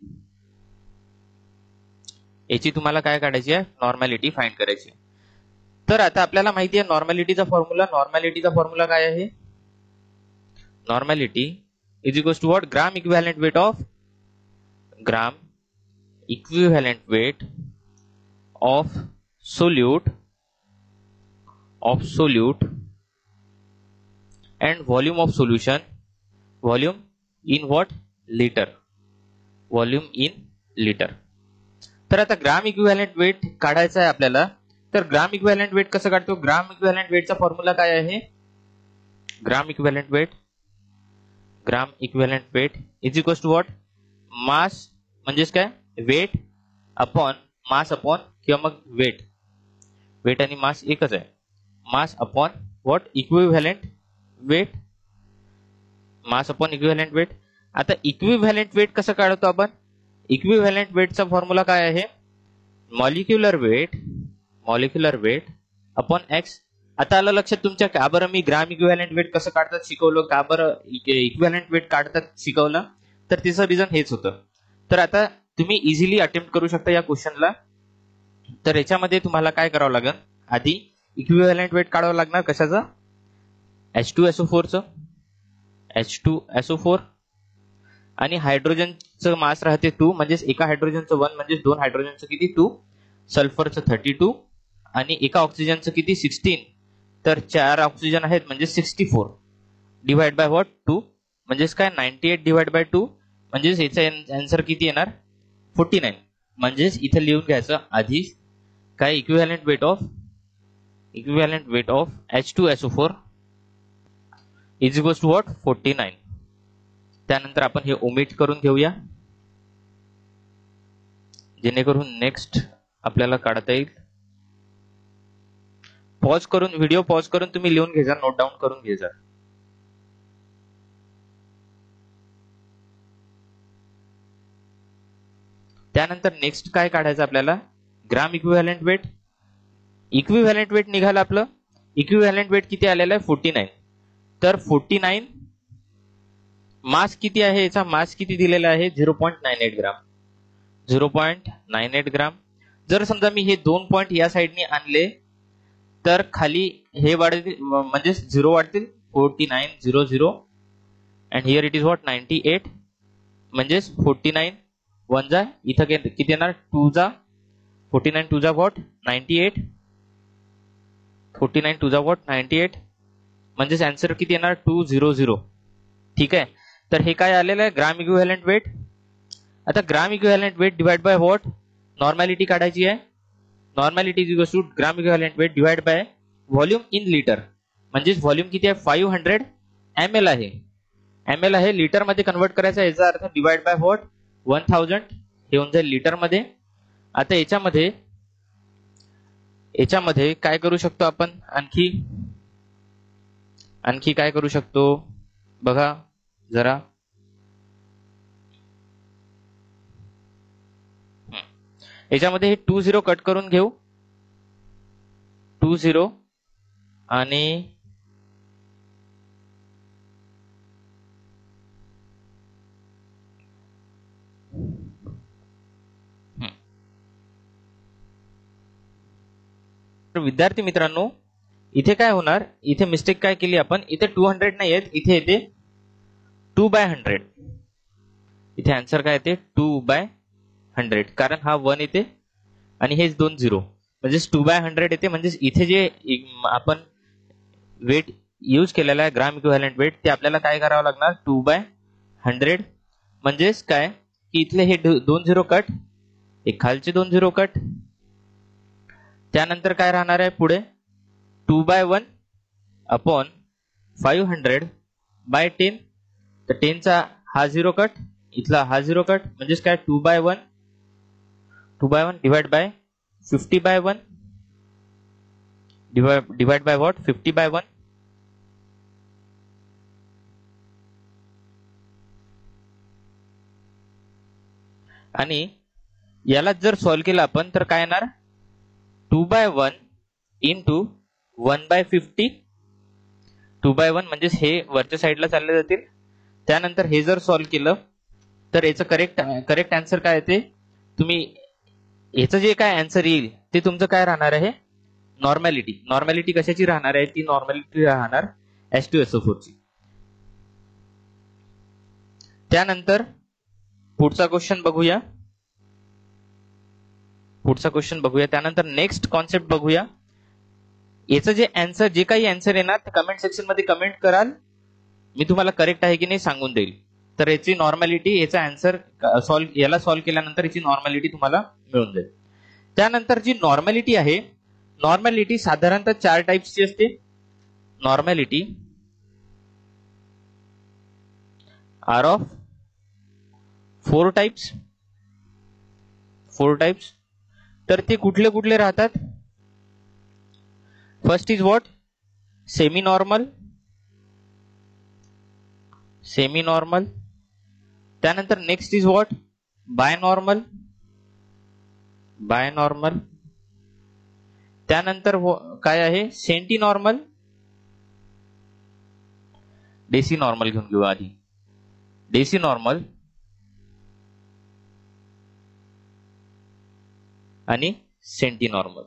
याची तुम्हाला काय काढायची आहे, नॉर्मॅलिटी फाइंड करायची. तर आता आपल्याला माहिती आहे नॉर्मॅलिटीचा फॉर्म्युला काय आहे, normality is equals to what, gram equivalent weight of solute and volume of solution, volume in what, liter. तर आता ग्राम इक्विव्हॅलेंट वेट काढायचा आहे आपल्याला. तर ग्राम इक्विव्हॅलेंट वेट कसं काढतो, ग्राम इक्विव्हॅलेंट वेटचा फॉर्म्युला काय आहे, gram equivalent weight is equals to what, mass म्हणजेच काय वेट अपॉन मास अपॉन किंवा मग वेट आणि मास एकच आहे, mass upon what, equivalent weight, mass upon equivalent weight. आता इक्विव्हॅलेंट वेट कसं काढतो आपण, इक्विव्हॅलेंट वेटचा फॉर्म्युला काय आहे, मॉलिक्युलर वेट अपॉन एक्स. आता आलं लक्षात तुमच्या, का बरं मी ग्राम इक्विव्हॅलेंट वेट कसं काढतात शिकवलं, का बरं इक्विव्हॅलेंट वेट काढतात शिकवलं, तर तिचं रिझन हेच होतं. तर आता तुम्ही इझिली अटेम्प्ट करू शकता या क्वेश्चनला. तर याच्यामध्ये तुम्हाला काय करावं लागेल, आधी इक्विव्हॅलेंट वेट काढावं लागणार कशाचं, H2SO4 आणि हायड्रोजनचं मास राहते 2, म्हणजेच एका हायड्रोजनचं 1 म्हणजेच 2 हायड्रोजनचं किती 2, सल्फरचं 32 आणि एका ऑक्सिजनचं किती 16. तर 4 ऑक्सिजन आहेत म्हणजे 64 डिवाइड बाय व्हॉट 2, म्हणजेच काय 98 डिवाइड बाय 2, म्हणजेच याचा आन्सर किती येणार 49. म्हणजेच इथे लिहून घ्यायचं आधी काय, equivalent weight of H2SO4 is equals to what 49. त्यानंतर आपण हे ओमिट करून घेऊया जेणेकरून नेक्स्ट आपल्याला काढता येईल. व्हिडिओ पॉज करून तुम्ही लिहून घ्या, नोट डाऊन करून घ्या. त्यानंतर नेक्स्ट काय काढायचं आपल्याला, ग्राम इक्विव्हॅलेंट वेट निघालं आपलं. इक्विव्हॅलेंट वेट किती आलेलं आहे 49. तर 49 मास किती आहे, याचा मास किती दिलेला आहे 0.98 ग्राम. जर समजा मी हे 2 पॉइंट या साइडने आणले तर खाली हे वाढतील, म्हणजे 0 वाढतील, 4900 and here it is what 98, म्हणजेच 49 1 जा, इथं किती येणार 2 जा, 49 2 जा व्हॉट 98 49 टू द वॉट 98, म्हणजेच आन्सर किती येणार 200. ठीक आहे, तर हे काय आलेलं आहे ग्राम इक्विव्हॅलंट वेट. आता gram equivalent weight divide by what, normality काढायची आहे. Normality is equals to gram equivalent weight divide by volume in litre, म्हणजेच व्हॉल्यूम किती आहे 500 ml आहे. ml आहे, लिटर मध्ये कन्वर्ट करायचं, याचा अर्थ डिवाइड बाय व्हॉट 1000, हे होऊन जाईल लिटर मध्ये. आता याच्यामध्ये काय करू शकतो आपण, आणखी काय करू शकतो बघा जरा. याच्यामध्ये हे 20 कट करून घेऊ, 20 आणि विद्यार्थी मित्रांनो इथे काय होणार, इथे मिस्टेक काय केली आपण, इथे 200 नाही येत, इथे येते 2/100. इथे आन्सर काय येते 2/100, कारण हा 1 येते आणि हेच 2 0, म्हणजेच 2/100 येते. म्हणजेच इथे जे आपण वेट यूज केलेला आहे ग्राम इक्विव्हॅलंट वेट, ते आपल्याला काय करावं लागणार 2/100. म्हणजेच काय की इथले हे 2 0 कट, एक खालचे 2 0 कट, त्यानंतर काय राहणार आहे पुढे 2/1 अपॉन 500/10. तर 10 चा हा 0 कट, इथला हा 0 कट, म्हणजेच काय 2/1 divide by 50/1 divide by what 50/1. आणि याला जर सॉल्व्ह केलं आपण तर काय येणार 2/1 इंटू 1/50. 2/1 म्हणजेच हे वरच्या साईडला चालले जातील. त्यानंतर हे जर सॉल्व्ह केलं तर याचं करेक्ट आन्सर काय येते, तुम्ही याचं जे काय आन्सर येईल ते तुमचं काय राहणार आहे नॉर्मॅलिटी. नॉर्मॅलिटी कशाची राहणार आहे, ती नॉर्मॅलिटी राहणार H2SO4 ची. त्यानंतर पुढचा क्वेश्चन बघूया. त्यानंतर नेक्स्ट कॉन्सेप्ट बघूया. याचं जे आन्सर, जे काही आन्सर येणार ते कमेंट सेक्शन मध्ये कमेंट कराल, मी तुम्हाला करेक्ट आहे की नाही सांगून देईल. तर याची नॉर्मॅलिटी, याचा आन्सर याला सॉल्व्ह केल्यानंतर याची नॉर्मॅलिटी तुम्हाला मिळून जाईल. त्यानंतर जी नॉर्मॅलिटी आहे, नॉर्मॅलिटी साधारणतः 4 टाइप्सची असते. Normality are of 4 types. तर ते कुठले कुठले राहतात. First is what semi normal. त्यानंतर next is what bi normal. त्यानंतर काय आहे सेंटी नॉर्मल. डेसी नॉर्मल घेऊन घेऊ आधी. डेसी नॉर्मल आणि सेंटी नॉर्मल.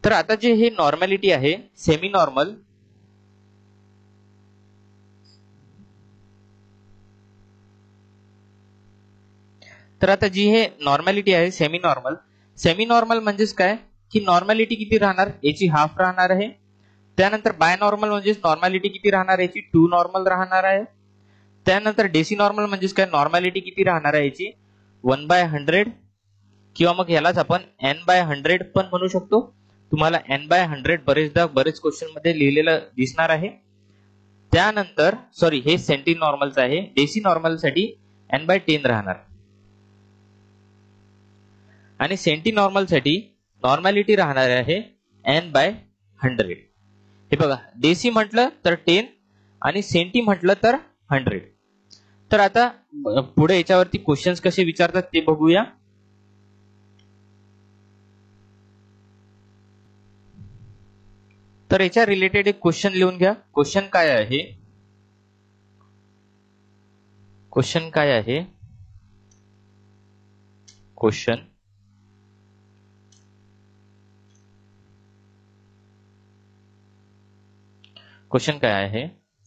तर आता जे हे नॉर्मॅलिटी आहे सेमी नॉर्मल, तर आता जी हे नॉर्मॅलिटी आहे सेमी नॉर्मल म्हणजेच काय की नॉर्मॅलिटी किती राहणार, याची हाफ राहणार आहे. त्यानंतर बाय नॉर्मल म्हणजेच नॉर्मॅलिटी किती राहणार, याची 2 नॉर्मल राहणार आहे. त्यानंतर डेसी नॉर्मल म्हणजेच काय नॉर्मॅलिटी किती राहणार आहे याची 1/100, किंवा मग यालाच आपण n/100 पण म्हणू शकतो. तुम्हाला n/100 बरेच क्वेश्चन मध्ये लिहिलेलं दिसणार आहे. त्यानंतर सॉरी हे सेंटी नॉर्मलचं आहे. डेसी नॉर्मल साठी n/10 राहणार आणि सेंटी नॉर्मल साठी नॉर्मॅलिटी राहणार आहे n/100. हे बघा डेसी म्हटलं तर 10 आणि सेंटी म्हटलं तर 100. तर आता पुढे याच्यावरती क्वेश्चन्स कसे विचारतात ते बघूया. तर याच्या रिलेटेड एक क्वेश्चन लिहून घ्या. क्वेश्चन काय आहे, क्वेश्चन काय आहे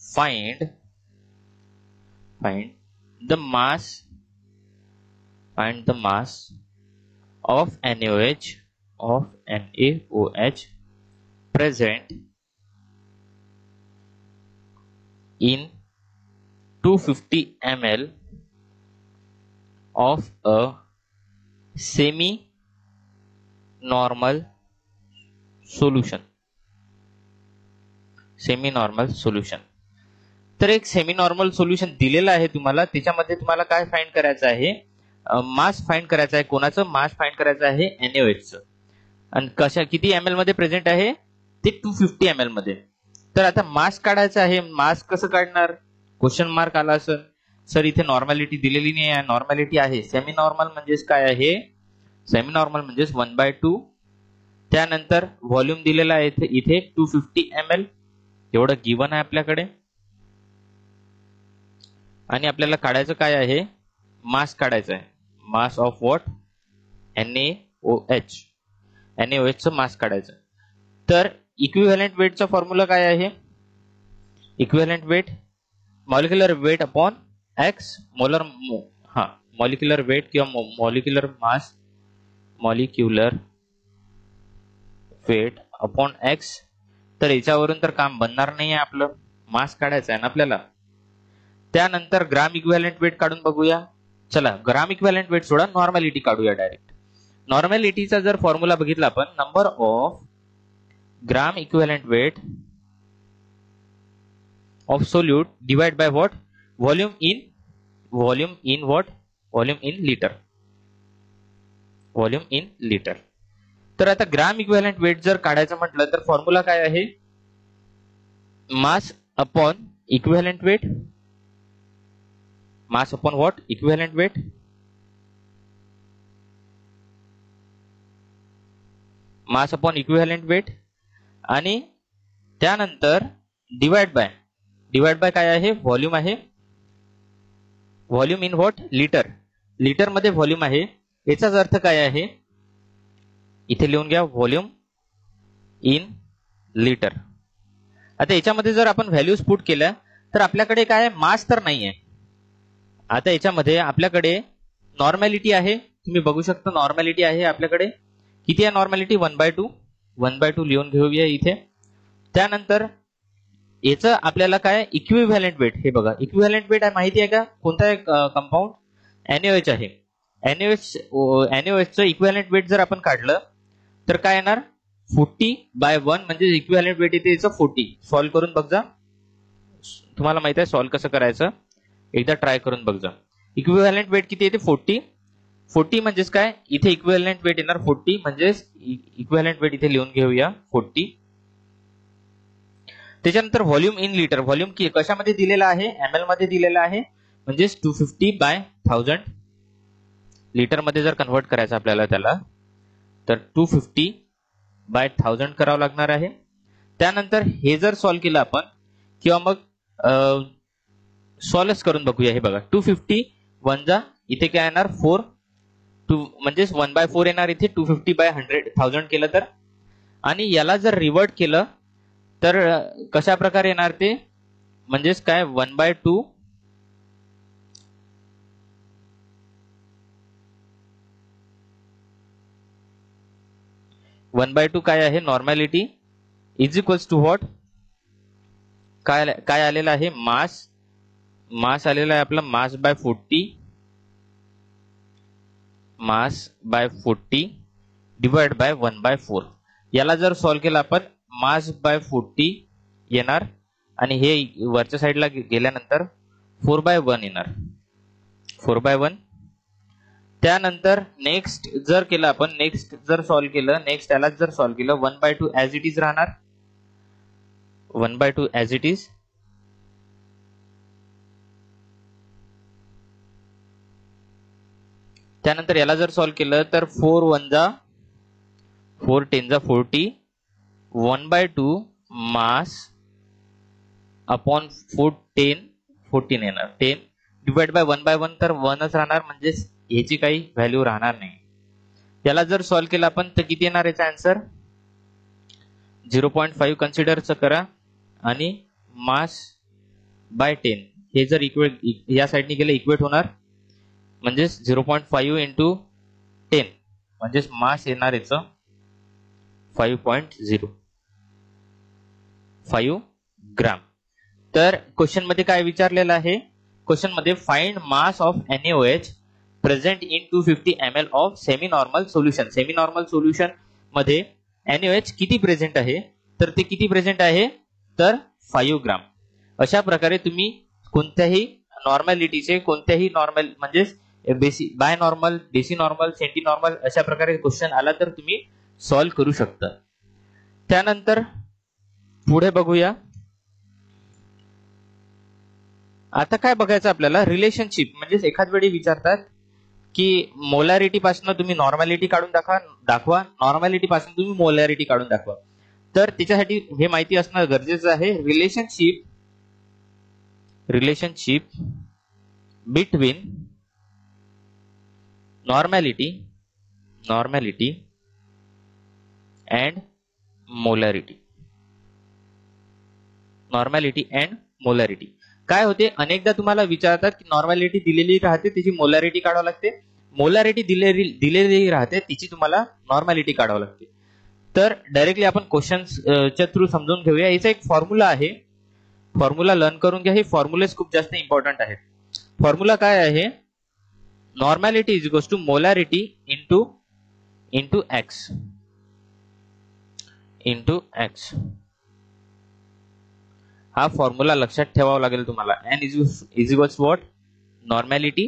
find the mass of NaOH present in 250 ml of a semi normal solution. Semi normal solution. तर एक सेमी नॉर्मल सोल्युशन दिलेलं आहे तुम्हाला, त्याच्यामध्ये तुम्हाला काय फाइंड करायचं आहे, मास फाइंड करायचं आहे. कोणाचं मास फाइंड करायचं आहे? NaOH चं. आणि कशा किती ml मध्ये प्रेझेंट आहे ते 250 ml मध्ये. तर आता मास काढायचं आहे. मास कसं काढणार? क्वेश्चन मार्क आला असेल सर इथे नॉर्मॅलिटी दिलेली नाही आहे. नॉर्मॅलिटी आहे. सेमी नॉर्मल म्हणजेच काय आहे? सेमी नॉर्मल म्हणजेच 1/2. त्यानंतर व्हॉल्यूम दिलेला आहे इथे 250 ml एवढं गिवन आहे आपल्याकडे. आणि आपल्याला काढायचं काय आहे? मास काढायचं आहे. Mass of what? NaOH. NaOH चं मास काढायचं. तर इक्विव्हॅलेंट वेटचा फॉर्म्युला काय आहे? Equivalent weight molecular weight upon x molar molecular weight किंवा molecular mass, molecular weight upon x. तर याच्यावरून तर काम बनणार नाही आहे, आपलं मास काढायचं आहे ना आपल्याला. त्यानंतर ग्राम इक्विव्हॅलेंट वेट काढून बघूया. चला ग्राम इक्विव्हॅलेंट वेट सोडा, नॉर्मॅलिटी काढूया डायरेक्ट. नॉर्मॅलिटीचा जर फॉर्म्युला बघितला आपण, number of gram equivalent weight of solute divide by what? Volume in what? Volume in litre. Volume in litre. तर आता ग्राम इक्विव्हॅलेंट वेट जर काढायचं म्हटलं तर फॉर्म्युला काय आहे? Mass upon equivalent weight. Mass upon what? Equivalent weight. Mass upon equivalent weight. आणि त्यानंतर डिवाइड बाय काय आहे? व्हॉल्यूम आहे. Volume in what? Litre. Litre मध्ये व्हॉल्यूम आहे. याचाच अर्थ काय आहे? इथे लिहून घ्या, व्हॉल्यूम इन लिटर. आता याच्यामध्ये जर आपण व्हॅल्यूज पुट केल्या तर आपल्याकडे काय? मास तर नाही आहे. आता याच्यामध्ये आपल्याकडे नॉर्मॅलिटी आहे. तुम्ही बघू शकता नॉर्मॅलिटी आहे आपल्याकडे. किती आहे नॉर्मॅलिटी? 1/2. 1/2 लिहून घेऊया इथे. त्यानंतर याचं आपल्याला काय? Equivalent weight. हे बघा इक्विव्हॅलेंट वेट आहे माहिती आहे का? कोणता आहे कंपाऊंड? NaOH आहे. NaOH चं इक्विव्हॅलेंट वेट जर आपण काढलं तर काय येणार? 40/1 म्हणजे इक्विव्हॅलेंट वेट येते याचं 40. सॉल्व्ह करून बघ जा, तुम्हाला माहित आहे सॉल्व्ह कसं करायचं. एकदा ट्राय करून बघ जा. इक्विव्हॅलेंट वेट किती येते? 40. 40 म्हणजेच काय? इथे इक्विव्हॅलेंट वेट येणार 40, म्हणजेच इक्विव्हॅलेंट वेट इथे लिहून घेऊया 40. त्याच्यानंतर व्हॉल्यूम इन लिटर. व्हॉल्यूम कशामध्ये दिलेला आहे? ml मध्ये दिलेला आहे. म्हणजेच 250/1000 लिटर मध्ये जर कन्व्हर्ट करायचं आपल्याला त्याला, तर 250/1000 करावं लागणार आहे. त्यानंतर हे जर सॉल्व्ह केलं आपण किंवा मग सॉल्व्ह करून बघूया. हे बघा 250 1 जा इथे काय येणार? 4. म्हणजेच 1/4 येणार इथे 250/1000 केलं तर. आणि याला जर रिवर्ट केलं तर कशा प्रकारे येणार ते? म्हणजेच काय? 1/2 1/2 काय आहे? Normality is equals to what? काय आलेलं आहे? मास आलेला आहे आपला. Mass by 40 divide by 1/4. याला जर सॉल्व्ह केलं आपण, मास बाय 40 येणार आणि हे वरच्या साईडला गेल्यानंतर 4/1 येणार. 4/1. त्यानंतर नेक्स्ट जर केलं आपण, नेक्स्ट जर सॉल्व्ह केलं, नेक्स्ट याला जर सॉल्व्ह केलं, 1/2 ऍज इट इज राहणार. 1/2 ऍज इट इज. त्यानंतर याला जर सॉल्व्ह केलं तर 4 1 जा 4 10 जा 40. 1/2 मास अपॉन 14 येणार. 10 डिवाइड बाय 1/1 तर 1च राहणार, म्हणजे याची काही व्हॅल्यू राहणार नाही. याला जर सॉल्व्ह केलं आपण तर किती येणार याचा आन्सर? 0.5 कन्सिडर करा. आणि मास बाय 10 हे जर या साईडने गेलं इक्वेट होणार, म्हणजेच 0.5 इंटू 10 म्हणजेच मास येणार याचं 5.05 ग्राम. तर क्वेश्चन मध्ये काय विचारलेलं आहे, क्वेश्चन मध्ये find mass of NaOH present in 250 ml of semi normal solution. Semi normal solution मध्ये NaOH किती प्रेझेंट आहे, तर ते किती प्रेझेंट आहे, तर 5 ग्राम. अशा प्रकारे तुम्ही कोणत्याही नॉर्मॅलिटीचे कोणत्याही नॉर्मल म्हणजे binormal, decinormal, centinormal अशा प्रकारे क्वेश्चन आला तर तुम्ही सॉल्व्ह करू शकता. त्यानंतर पुढे बघूया. आता काय बघायचं आपल्याला, रिलेशनशिप. म्हणजे एखाद वेळी विचारतात की मोलॅरिटी पासून तुम्ही नॉर्मॅलिटी काढून दाखवा, नॉर्मॅलिटी पासून तुम्ही मोलॅरिटी काढून दाखवा. तर त्याच्यासाठी हे माहिती असणं गरजेचं आहे. Relationship between normality and molarity. Normality and molarity काय होते, अनेकदा तुम्हाला विचारतात की नॉर्मॅलिटी दिलेली राहते तिची मोलॅरिटी काढावं लागते, मोलॅरिटी दिलेली राहते तिची तुम्हाला नॉर्मॅलिटी काढावं लागते. तर डायरेक्टली आपण क्वेश्चनच्या थ्रू समजून घेऊया. याचा एक फॉर्म्युला आहे, फॉर्म्युला लर्न करून घ्या. हे फॉर्म्युलेस खूप जास्त इम्पॉर्टंट आहेत. फॉर्म्युला काय आहे, normality is equals to molarity into x हा फॉर्म्युला लक्षात ठेवावा लागेल तुम्हाला. N is equals what, normality,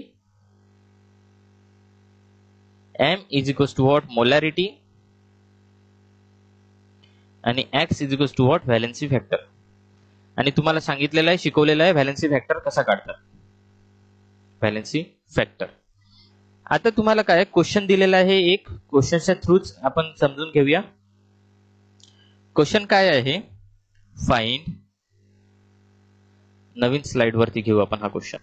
M is equals to what, molarity, आणि x is equals to what, valency factor. आणि तुम्हाला सांगितलेलं आहे, शिकवलेलं आहे व्हॅलेन्सी फॅक्टर कसा काढतात, व्हॅलेन्सी फॅक्टर. आता तुम्हाला काय क्वेश्चन दिलेला आहे, एक क्वेश्चनच्या थ्रूच आपण समजून घेऊया. क्वेश्चन काय आहे, फाइंड, नवीन स्लाइड वरती घेऊ आपण हा question.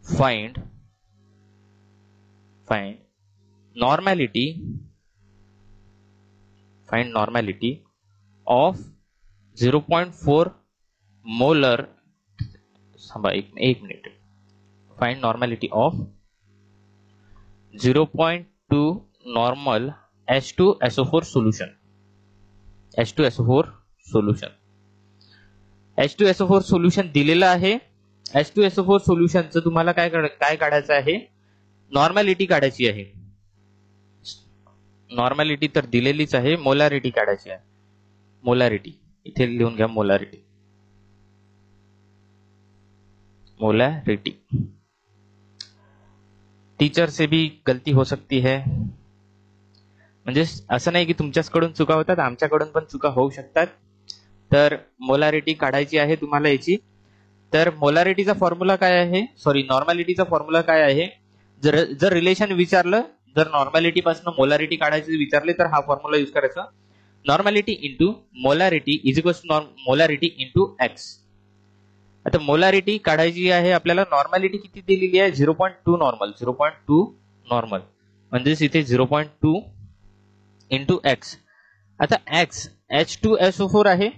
Find normality of 0.4 molar, थांबा एक minute. Find normality of 0.2 normal H2SO4 solution. H2SO4 solution दिलेलं आहे. H2SO4 सोल्युशनचं तुम्हाला काय काढायचं आहे, नॉर्मॅलिटी काढायची आहे. नॉर्मॅलिटी तर दिलेलीच आहे, मोलॅरिटी काढायची आहे. मोलॅरिटी इथे लिहून घ्या, मोलॅरिटी. टीचर से भी गलती हो सकती है. म्हणजे असं नाही की तुमच्याकडून चुका होतात, आमच्याकडून पण चुका होऊ शकतात. तर मोलॅरिटी काढायची आहे तुम्हाला याची. तर मोलॅरिटीचा फॉर्म्युला काय आहे, सॉरी नॉर्मॅलिटीचा फॉर्म्युला काय आहे, जर रिलेशन विचारलं, जर नॉर्मॅलिटी पासून मोलॅरिटी काढायची विचारले तर हा फॉर्म्युला युज करायचा, normality into molarity is equals to molarity into x. आता मोलॅरिटी काढायची आहे आपल्याला, नॉर्मॅलिटी किती दिलेली आहे, 0.2 नॉर्मल, म्हणजेच इथे 0.2 इंटू एक्स. आता एक्स H2SO4 आहे,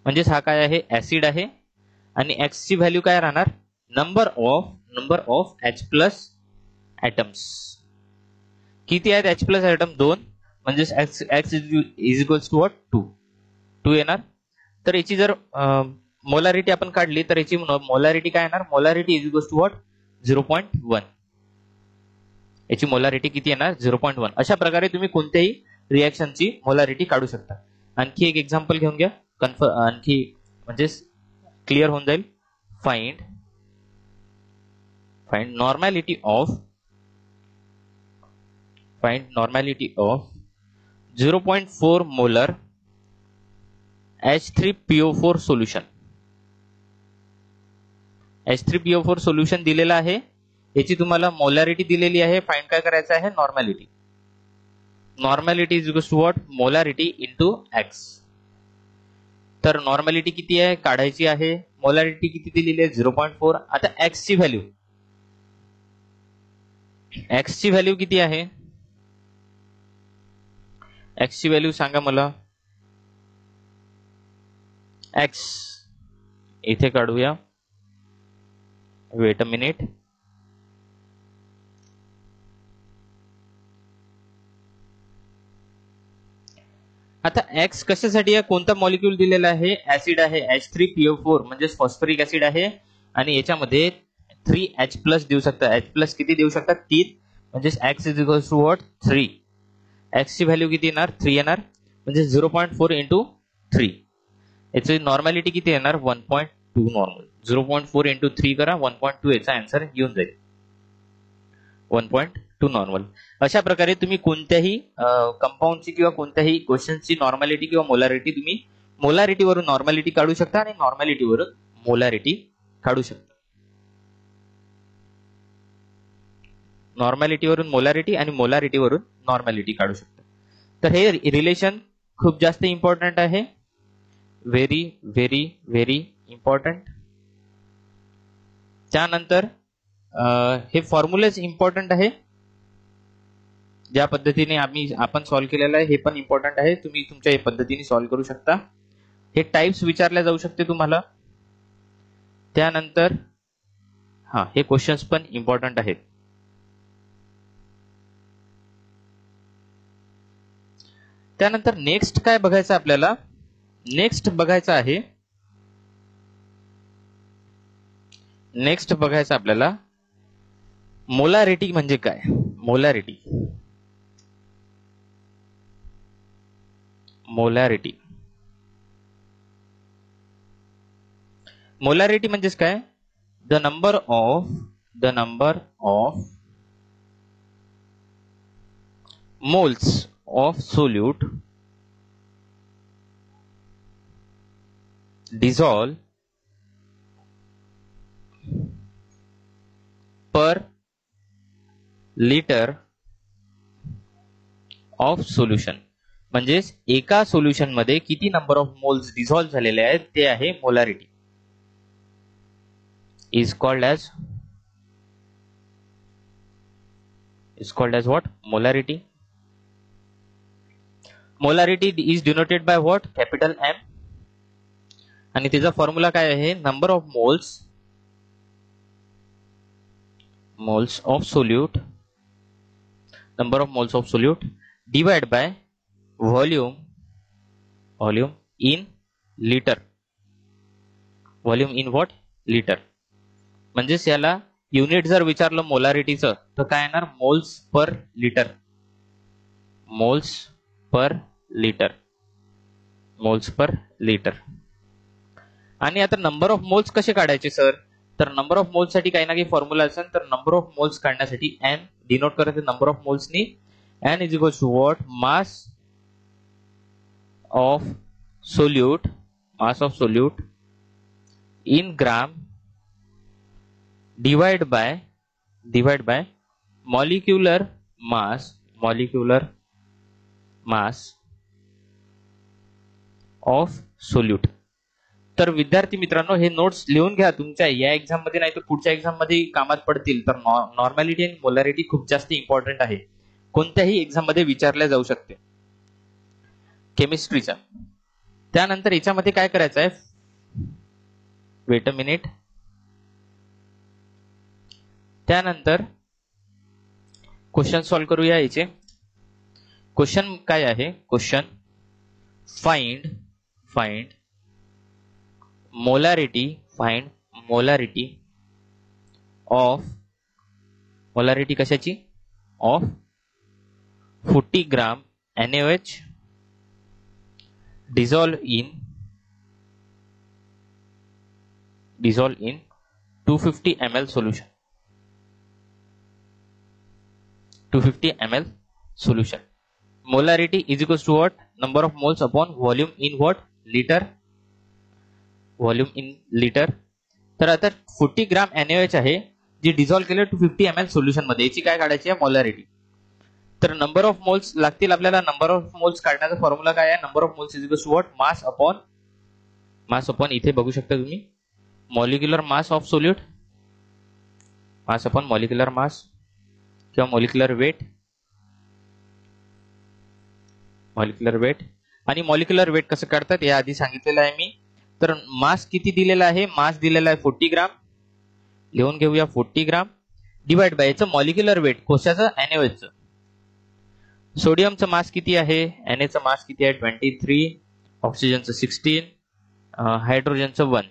म्हणजेच हा काय आहे, ऍसिड आहे. आणि एक्स ची व्हॅल्यू काय राहणार, number of H plus atoms. किती आहेत H प्लस ऍटम, 2, म्हणजेच x is equals to what, 2 येणार. तर याची जर मोलॅरिटी आपण काढली तर याची मोलॅरिटी काय येणार, molarity is equals to what, 0.1. याची मोलॅरिटी किती येणार, 0.1. अशा प्रकारे तुम्ही कोणत्याही रिएक्शनची मोलॅरिटी काढू शकता. आणखी एक एक्झाम्पल घेऊन घ्या, आणखी म्हणजे क्लिअर होऊन जाईल. Find normality of 0.4 molar H3PO4 solution. H3PO4 solution दिलेला आहे, याची तुम्हाला मोलॅरिटी दिलेली आहे. फाइंड काय करायचं आहे, normality is equals to what, molarity into x. तर नॉर्मॅलिटी किती आहे काढायची आहे, मोलॅरिटी किती दिलेली आहे, 0.4. आता एक्स ची व्हॅल्यू किती आहे, एक्स ची व्हॅल्यू सांगा मला. एक्स इथे काढूया, वेट अ मिनिट. आता एक्स कशासाठी आहे, कोणता मॉलिक्यूल दिलेला आहे, ऍसिड आहे H3PO4 म्हणजे फॉस्फरिक ऍसिड आहे आणि याच्यामध्ये 3H+ देऊ शकता. H+ किती देऊ शकतात, 3, म्हणजे x is equal to what, 3. x ची व्हॅल्यू किती येणार, 3 येणार, म्हणजे 0.4 इंटू 3. याची नॉर्मॅलिटी किती येणार, 1.2 नॉर्मल. 0.4 इंटू 3 करा, 1.2 याचा आन्सर येऊन जाईल, 1.2 नॉर्मल. अशा प्रकारे तुम्ही कोणत्याही कंपाऊंडची किंवा कोणत्याही क्वेश्चनची नॉर्मॅलिटी किंवा मोलॅरिटी तुम्ही मोलॅरिटीवरून नॉर्मॅलिटी काढू शकता आणि नॉर्मॅलिटीवरून मोलॅरिटी काढू शकता. नॉर्मॅलिटीवरून मोलॅरिटी आणि मोलॅरिटीवरून नॉर्मॅलिटी काढू शकता. तर हे रिलेशन खूप जास्त इम्पॉर्टंट आहे, व्हेरी व्हेरी व्हेरी इम्पॉर्टंट. त्यानंतर हे फॉर्म्युलेज इम्पॉर्टंट आहे, ज्या पद्धतीने आपण सॉल्व्ह केलेलं आहे हे पण इम्पॉर्टंट आहे. तुम्ही तुमच्या पद्धतीने सॉल्व्ह करू शकता. हे टाइप्स विचारल्या जाऊ शकते तुम्हाला. त्यानंतर हे क्वेश्चन्स पण इम्पॉर्टंट आहेत. त्यानंतर नेक्स्ट काय बघायचं आपल्याला, नेक्स्ट बघायचं आपल्याला मोलॅरिटी म्हणजे काय. मोलॅरिटी म्हणजेच काय, the number of moles of solute dissolve per liter of solution. म्हणजेच एका सोल्युशन मध्ये किती नंबर ऑफ मोल्स डिझॉल्व झालेले आहेत ते आहे molarity. Is called as what, molarity. Molarity is denoted by what, capital M. आणि त्याचा फॉर्म्युला काय आहे, number of moles of solute divide by volume in litre. Volume in what, litre. म्हणजेच याला युनिट जर विचारलं मोलॅरिटीचं तर काय येणार, मोल्स पर लिटर. आणि आता नंबर ऑफ मोल्स कसे काढायचे सर, तर नंबर ऑफ मोल्स साठी काही ना काही फॉर्म्युला असेल. तर नंबर ऑफ मोल्स काढण्यासाठी n डिनोट करायचं नंबर ऑफ मोल्सनी. n is equal to what, mass of solute in gram divide by molecular mass of solute. तर विद्यार्थी मित्रांनो, हे नोट्स लिहून घ्या, तुमच्या या एक्झाम मध्ये नाही तर पुढच्या एक्झाम मध्ये कामात पडतील. तर नॉर्मॅलिटी आणि मोलॅरिटी खूप जास्त इम्पॉर्टंट आहे, कोणत्याही एक्झाम मध्ये विचारल्या जाऊ शकते केमिस्ट्रीच्या. त्यानंतर याच्यामध्ये काय करायचं आहे, वेट अ मिनिट. त्यानंतर क्वेश्चन सॉल्व्ह करूया. याचे क्वेश्चन काय आहे, question find molarity of molarity कशाची, of 40 gram NaOH dissolve in 250 ml solution. 250 ml solution. Molarity is equals to what, number of moles upon volume in what, liter. तर आता 40 gram NaOH आहे जे dissolve केलं 250 ml solution मध्ये. याची काय काढायची आहे, मोलॅरिटी. तर नंबर ऑफ मोल्स लागतील आपल्याला. नंबर ऑफ मोल्स काढण्याचा फॉर्म्युला काय आहे, number of moles is equal to what, mass upon इथे बघू शकता तुम्ही molecular mass of solute, mass upon molecular mass किंवा मॉलिक्युलर वेट. आणि मॉलिक्युलर वेट कसं काढतात या आधी सांगितलेलं आहे मी. तर मास किती दिलेला आहे, मास दिलेला आहे 40 ग्राम. लिहून घेऊया 40 ग्राम डिवाइड बाय याचं मॉलिक्युलर वेट कोशाचं NaOH. सोडियमचं मास किती आहे, Na मास किती आहे 23, ऑक्सिजनचं 16, हायड्रोजनचं 1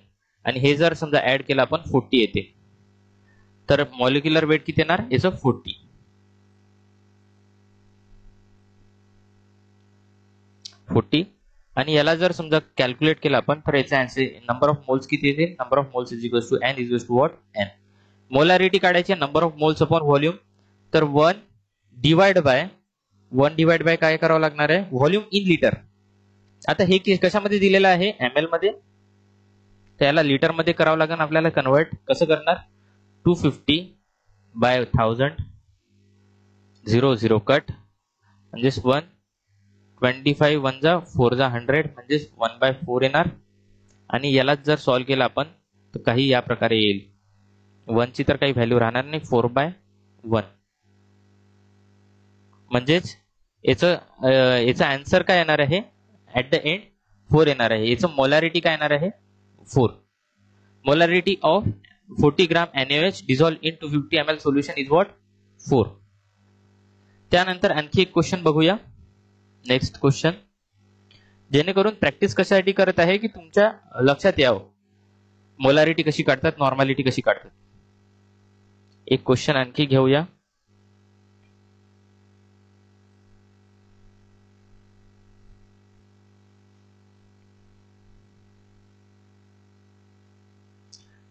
आणि हे जर समजा ऍड केलं आपण 40 येते. तर मॉलिक्युलर वेट किती येणार याचं 40 आणि याला जर समजा कॅल्क्युलेट केलं आपण तर याचा आन्सर नंबर ऑफ मोल्स किती येते, number of moles is equal to N is equal to what N. Molarity काढायची number of moles upon volume, तर 1 डिवाइड बाय काय करावं लागणार आहे व्हॉल्यूम इन लिटर. आता हे कशामध्ये दिलेलं आहे ml मध्ये, त्याला लिटर मध्ये करावं लागेल आपल्याला कन्वर्ट. कसं करणार 250 बाय 1000 0 कट म्हणजेच 1 25 1 जा 4 जा 100 म्हणजेच 1/4 येणार आणि यालाच जर सॉल्व्ह केलं आपण तर काही या प्रकारे येईल. 1 ची तर काही व्हॅल्यू राहणार नाही 4/1 म्हणजेच याचं आन्सर काय येणार आहे ऍट द एंड 4 येणार आहे. याचं मोलॅरिटी काय येणार आहे 4. Molarity of 40 gram NaOH dissolved in 250 ml solution is what 4. त्यानंतर आणखी एक क्वेश्चन बघूया. नेक्स्ट क्वेश्चन, जेणेकरून प्रॅक्टिस कशासाठी करत आहे की तुमच्या लक्षात यावं मोलॅरिटी कशी काढतात, नॉर्मॅलिटी कशी काढतात. एक क्वेश्चन आणखी घेऊया.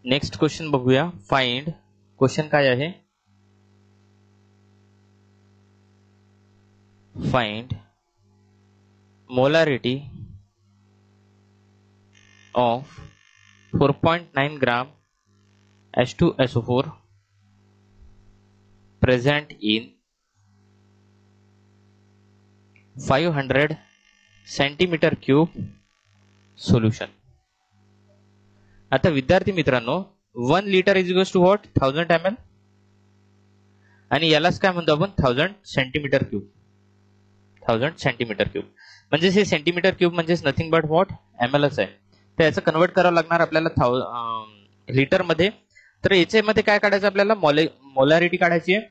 नेक्स्ट क्वेश्चन बघूया. फाइंड, क्वेश्चन काय आहे, find molarity of 4.9 gram H2SO4 present in 500 centimeter cube solution. आता विद्यार्थी मित्रांनो 1 litre is equal to what 1000 ml आणि यालाच काय म्हणतो आपण 1000 सेंटीमीटर क्यूब. 1000 सेंटीमीटर क्यूब म्हणजे हे सेंटीमीटर क्यूब म्हणजे नथिंग बट व्हॉट mlच आहे. तर याचं कन्वर्ट करावं लागणार आपल्याला लिटर मध्ये. तर याच्यामध्ये काय काढायचं आपल्याला मोलॅरिटी काढायची आहे.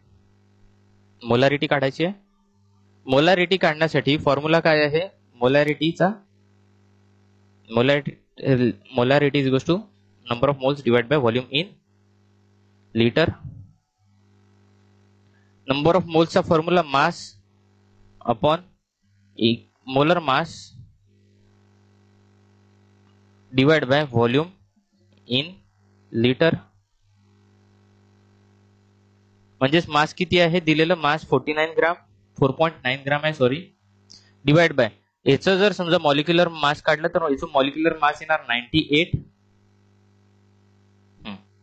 मोलॅरिटी काढण्यासाठी फॉर्म्युला काय आहे मोलॅरिटीचा, molarity is equal to number of moles divide by volume in litre. Number of मोल्सचा formula mass upon molar mass divide by volume in litre. म्हणजेच मास किती आहे दिलेलं मास 4.9 ग्राम आहे सॉरी, डिवाइड बाय याचं जर समजा मॉलिक्युलर मास काढलं तर याचं मॉलिक्युलर मास येणार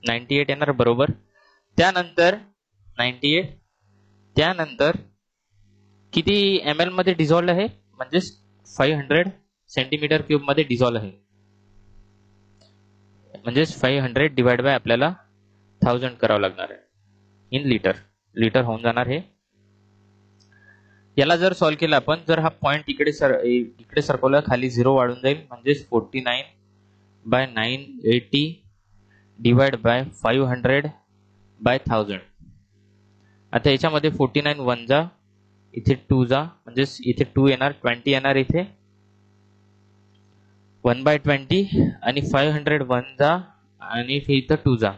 98 येणार बरोबर. त्यानंतर 98 त्यानंतर किती ml मध्ये डिझॉल्व्ड आहे म्हणजे 500 सेंटीमीटर क्यूब मध्ये डिझॉल्व्ड आहे. म्हणजे 500 डिवाइड बाय आपल्याला 1000 करावं लागणार आहे इन लिटर होऊन जाणार हे. याला जर सॉल्व्ह केलं आपण, जर हा पॉइंट इकडे सरकवला खाली 0 वाढून जाईल म्हणजेच 49 बाय 980 डिवाइड बाय 500 बाय 1000. आता याच्यामध्ये 49 1 जा इथे 2 जा म्हणजेच इथे 2 येणार 20 येणार इथे 1/20 आणि 500 1 जा आणि इथं 2 जा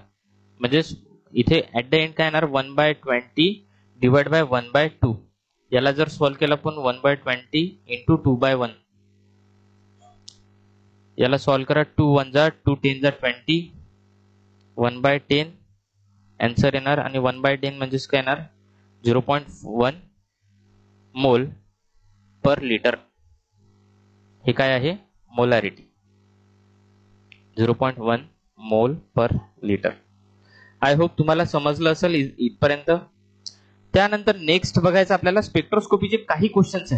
म्हणजेच इथे ऍट द एंड काय येणार 1/20 डिवाइड बाय 1/2. याला जर सॉल्व्ह केलं आपण 1/20 इंटू 2/1. याला सॉल्व्ह करा 2 1 जा 2 10 जा 20 1/10 आन्सर येणार आणि 1/10 म्हणजेच काय येणार 0.1 मोल पर लिटर. हे काय आहे मोलॅरिटी 0.1 मोल पर लिटर. आय होप तुम्हाला समजलं असेल इथपर्यंत. त्यानंतर नेक्स्ट बघायचं आपल्याला स्पेक्ट्रोस्कोपीचे काही क्वेश्चन्स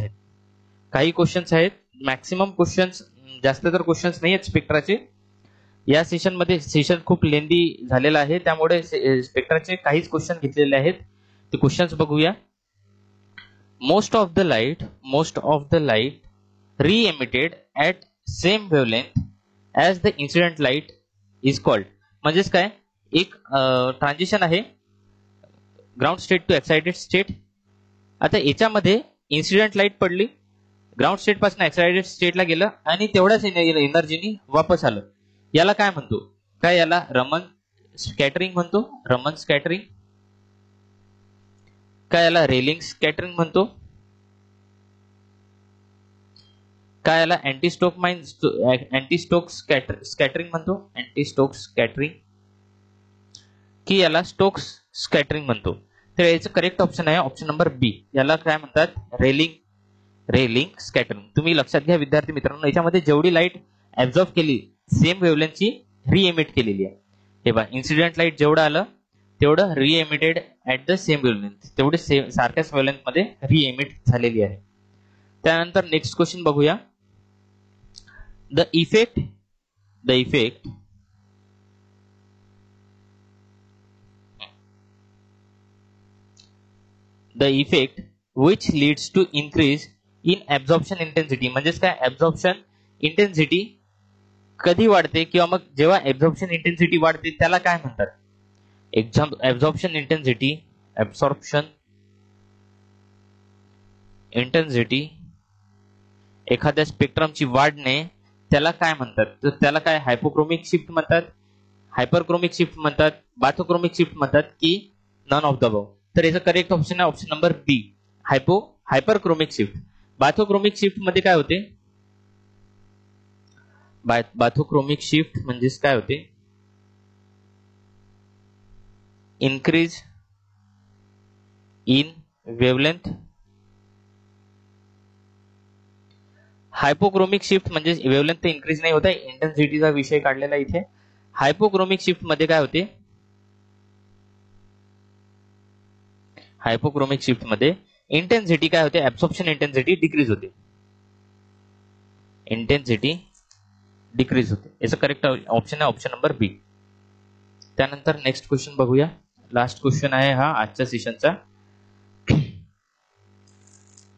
आहेत. मॅक्सिमम क्वेश्चन्स, जास्त तर क्वेश्चन्स नाही आहेत स्पेक्ट्राचे. या सेशन मध्ये सेशन खूप लेंदी झालेला आहे त्यामुळे स्पेक्ट्राचे काहीच क्वेश्चन घेतलेले आहेत. ते क्वेश्चन्स बघूया. Most of the light re-emitted at same wavelength as the incident light is called. म्हणजेच काय एक ट्रान्झिशन आहे ground state to excited state. आता याच्यामध्ये इन्सिडेंट लाईट पडली, ग्राउंड स्टेट पासून एक्साइटेड स्टेटला गेलं आणि तेवढ्याच एनर्जीनी वापस आलं. याला काय म्हणतो? काय याला रमन स्कॅटरिंग म्हणतो, रमन स्कॅटरिंग. काय याला रेलिंग स्कॅटरिंग म्हणतो? काय याला अँटी स्टोक स्कॅटरिंग म्हणतो, अँटी स्टोक स्कॅटरिंग, की याला स्टोक्स स्कॅटरिंग म्हणतो? तर याचं करेक्ट ऑप्शन आहे ऑप्शन नंबर बी. याला काय म्हणतात? Railing scattering. तुम्ही लक्षात घ्या विद्यार्थी मित्रांनो, याच्यामध्ये जेवढी लाईट ऍब्झॉर्ब केली सेम वेव्हलेंथची रिएमिट केलेली आहे. हे बघा, इन्सिडेंट लाईट जेवढं आलं तेवढं रिएमिटेड ऍट द सेम वेव्हलेंथ, तेवढे सारख्याच वेव्हलेंथ मध्ये रिएमिट झालेली आहे. त्यानंतर नेक्स्ट क्वेश्चन बघूया. The effect which leads to increase in absorption intensity. म्हणजेच काय? ऍब्झॉर्प्शन इंटेन्सिटी कधी वाढते किंवा मग जेव्हा ऍब्झॉर्प्शन इंटेन्सिटी वाढते त्याला काय म्हणतात? ऍब्झॉर्प्शन इंटेन्सिटी एखाद्या स्पेक्ट्रमची वाढणे त्याला काय म्हणतात? तर त्याला काय हायपोक्रोमिक शिफ्ट म्हणतात, हायपरक्रोमिक शिफ्ट म्हणतात, बाथोक्रोमिक शिफ्ट म्हणतात, की नन ऑफ द अबव? तर याचं करेक्ट ऑप्शन आहे option number B, hyperchromic shift. Bathochromic shift मध्ये काय होते? बाथोक्रोमिक शिफ्ट म्हणजेच काय होते? Increase in wavelength. Hypochromic shift म्हणजे वेवलेंथ इन्क्रीज नाही होत आहे, इंटेन्सिटीचा विषय काढलेला इथे. हायपोक्रोमिक शिफ्ट मध्ये काय होते? हायपोक्रोमिक शिफ्ट मध्ये इंटेन्सिटी काय होते? ऍब्सॉर्प्शन इंटेन्सिटी डिक्रीज होते, इंटेन्सिटी डिक्रीज होते. याचं करेक्ट ऑप्शन आहे ऑप्शन नंबर बी. त्यानंतर नेक्स्ट क्वेश्चन बघूया. लास्ट क्वेश्चन आहे हा आजच्या सेशनचा.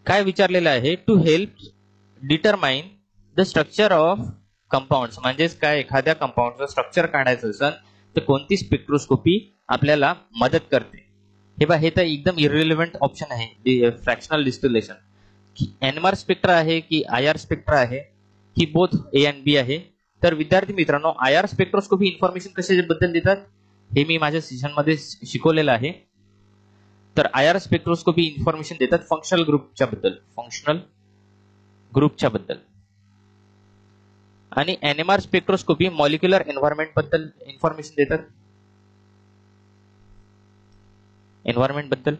काय विचारलेलं आहे? To help determine the structure of compounds. म्हणजेच काय? एखाद्या कंपाऊंडचं स्ट्रक्चर काढायचं असेल तर कोणती स्पेक्ट्रोस्कोपी आपल्याला मदत करते? हे बघा, हे तर एकदम इररिलेव्हंट ऑप्शन आहे, फ्रॅक्शनल डिस्टिलेशन. की एनएमआर स्पेक्ट्रा आहे की आयआर स्पेक्ट्रा आहे, की बोथ ए अँड बी आहे? तर विद्यार्थी मित्रांनो, आयआर स्पेक्ट्रोस्कोपी इन्फॉर्मेशन कशाबद्दल देतात हे मी माझ्या सेशन मध्ये शिकवलेलं आहे. तर आयआर स्पेक्ट्रोस्कोपी इन्फॉर्मेशन देतात फंक्शनल ग्रुपच्या बद्दल, आणि एनएमआर स्पेक्ट्रोस्कोपी मॉलिक्युलर एन्व्हायरमेंट बद्दल इन्फॉर्मेशन देतात. एन्व्हायरमेंट बद्दल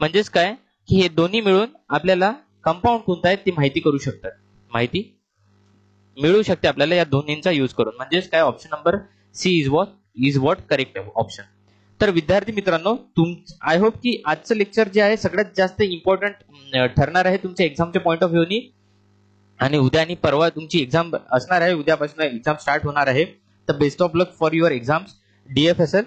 म्हणजेच काय? की हे दोन्ही मिळून आपल्याला कंपाऊंड कोणता आहे ती माहिती करू शकतात, माहिती मिळू शकते आपल्याला या दोन्हींचा यूज करून. म्हणजेच काय? Option number C is what correct option. तर विद्यार्थी मित्रांनो, आय होप की आजचं लेक्चर जे आहे सगळ्यात जास्त इम्पॉर्टंट ठरणार आहे तुमच्या एक्झामच्या पॉईंट ऑफ व्ह्यूनी. आणि उद्या आणि परवा तुमची एक्झाम असणार आहे, उद्यापासून एक्झाम स्टार्ट होणार आहे. तर best of luck for your exams DFSL.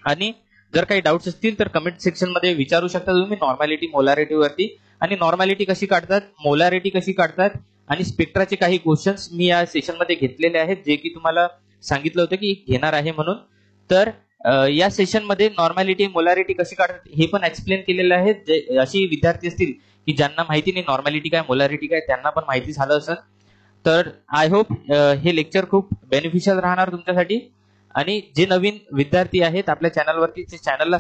आणि जर काही डाऊट्स असतील तर कमेंट सेक्शन मध्ये विचारू शकता तुम्ही नॉर्मॅलिटी मोलॅरिटी वरती. आणि नॉर्मॅलिटी कशी काढतात, मोलॅरिटी कशी काढतात, आणि स्पेक्ट्राचे काही क्वेश्चन्स मी या सेशन मध्ये घेतलेले आहेत, जे की तुम्हाला सांगितलं होतं की घेणार आहे म्हणून. तर या सेशन मध्ये नॉर्मॅलिटी मोलॅरिटी कशी काढतात हे पण एक्सप्लेन केलेलं आहे. अशी विद्यार्थी असतील की ज्यांना माहिती नाही नॉर्मॅलिटी काय मोलॅरिटी काय, त्यांना पण माहिती झालं असेल. तर आय होप हे लेक्चर खूप बेनिफिशियल राहणार तुमच्यासाठी. आणि जे नवीन विद्यार्थी आहेत आपल्या चॅनलवरती, ते चॅनलला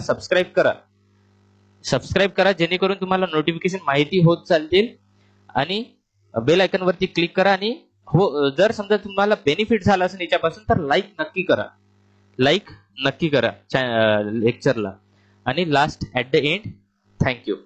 सबस्क्राईब करा जेणेकरून तुम्हाला नोटिफिकेशन माहिती होत चालतील. आणि बेल आयकॉन वरती क्लिक करा. आणि हो, जर समजा तुम्हाला बेनिफिट झाला असेल याच्यापासून तर लाईक नक्की करा लेक्चरला. आणि last at the end, thank you.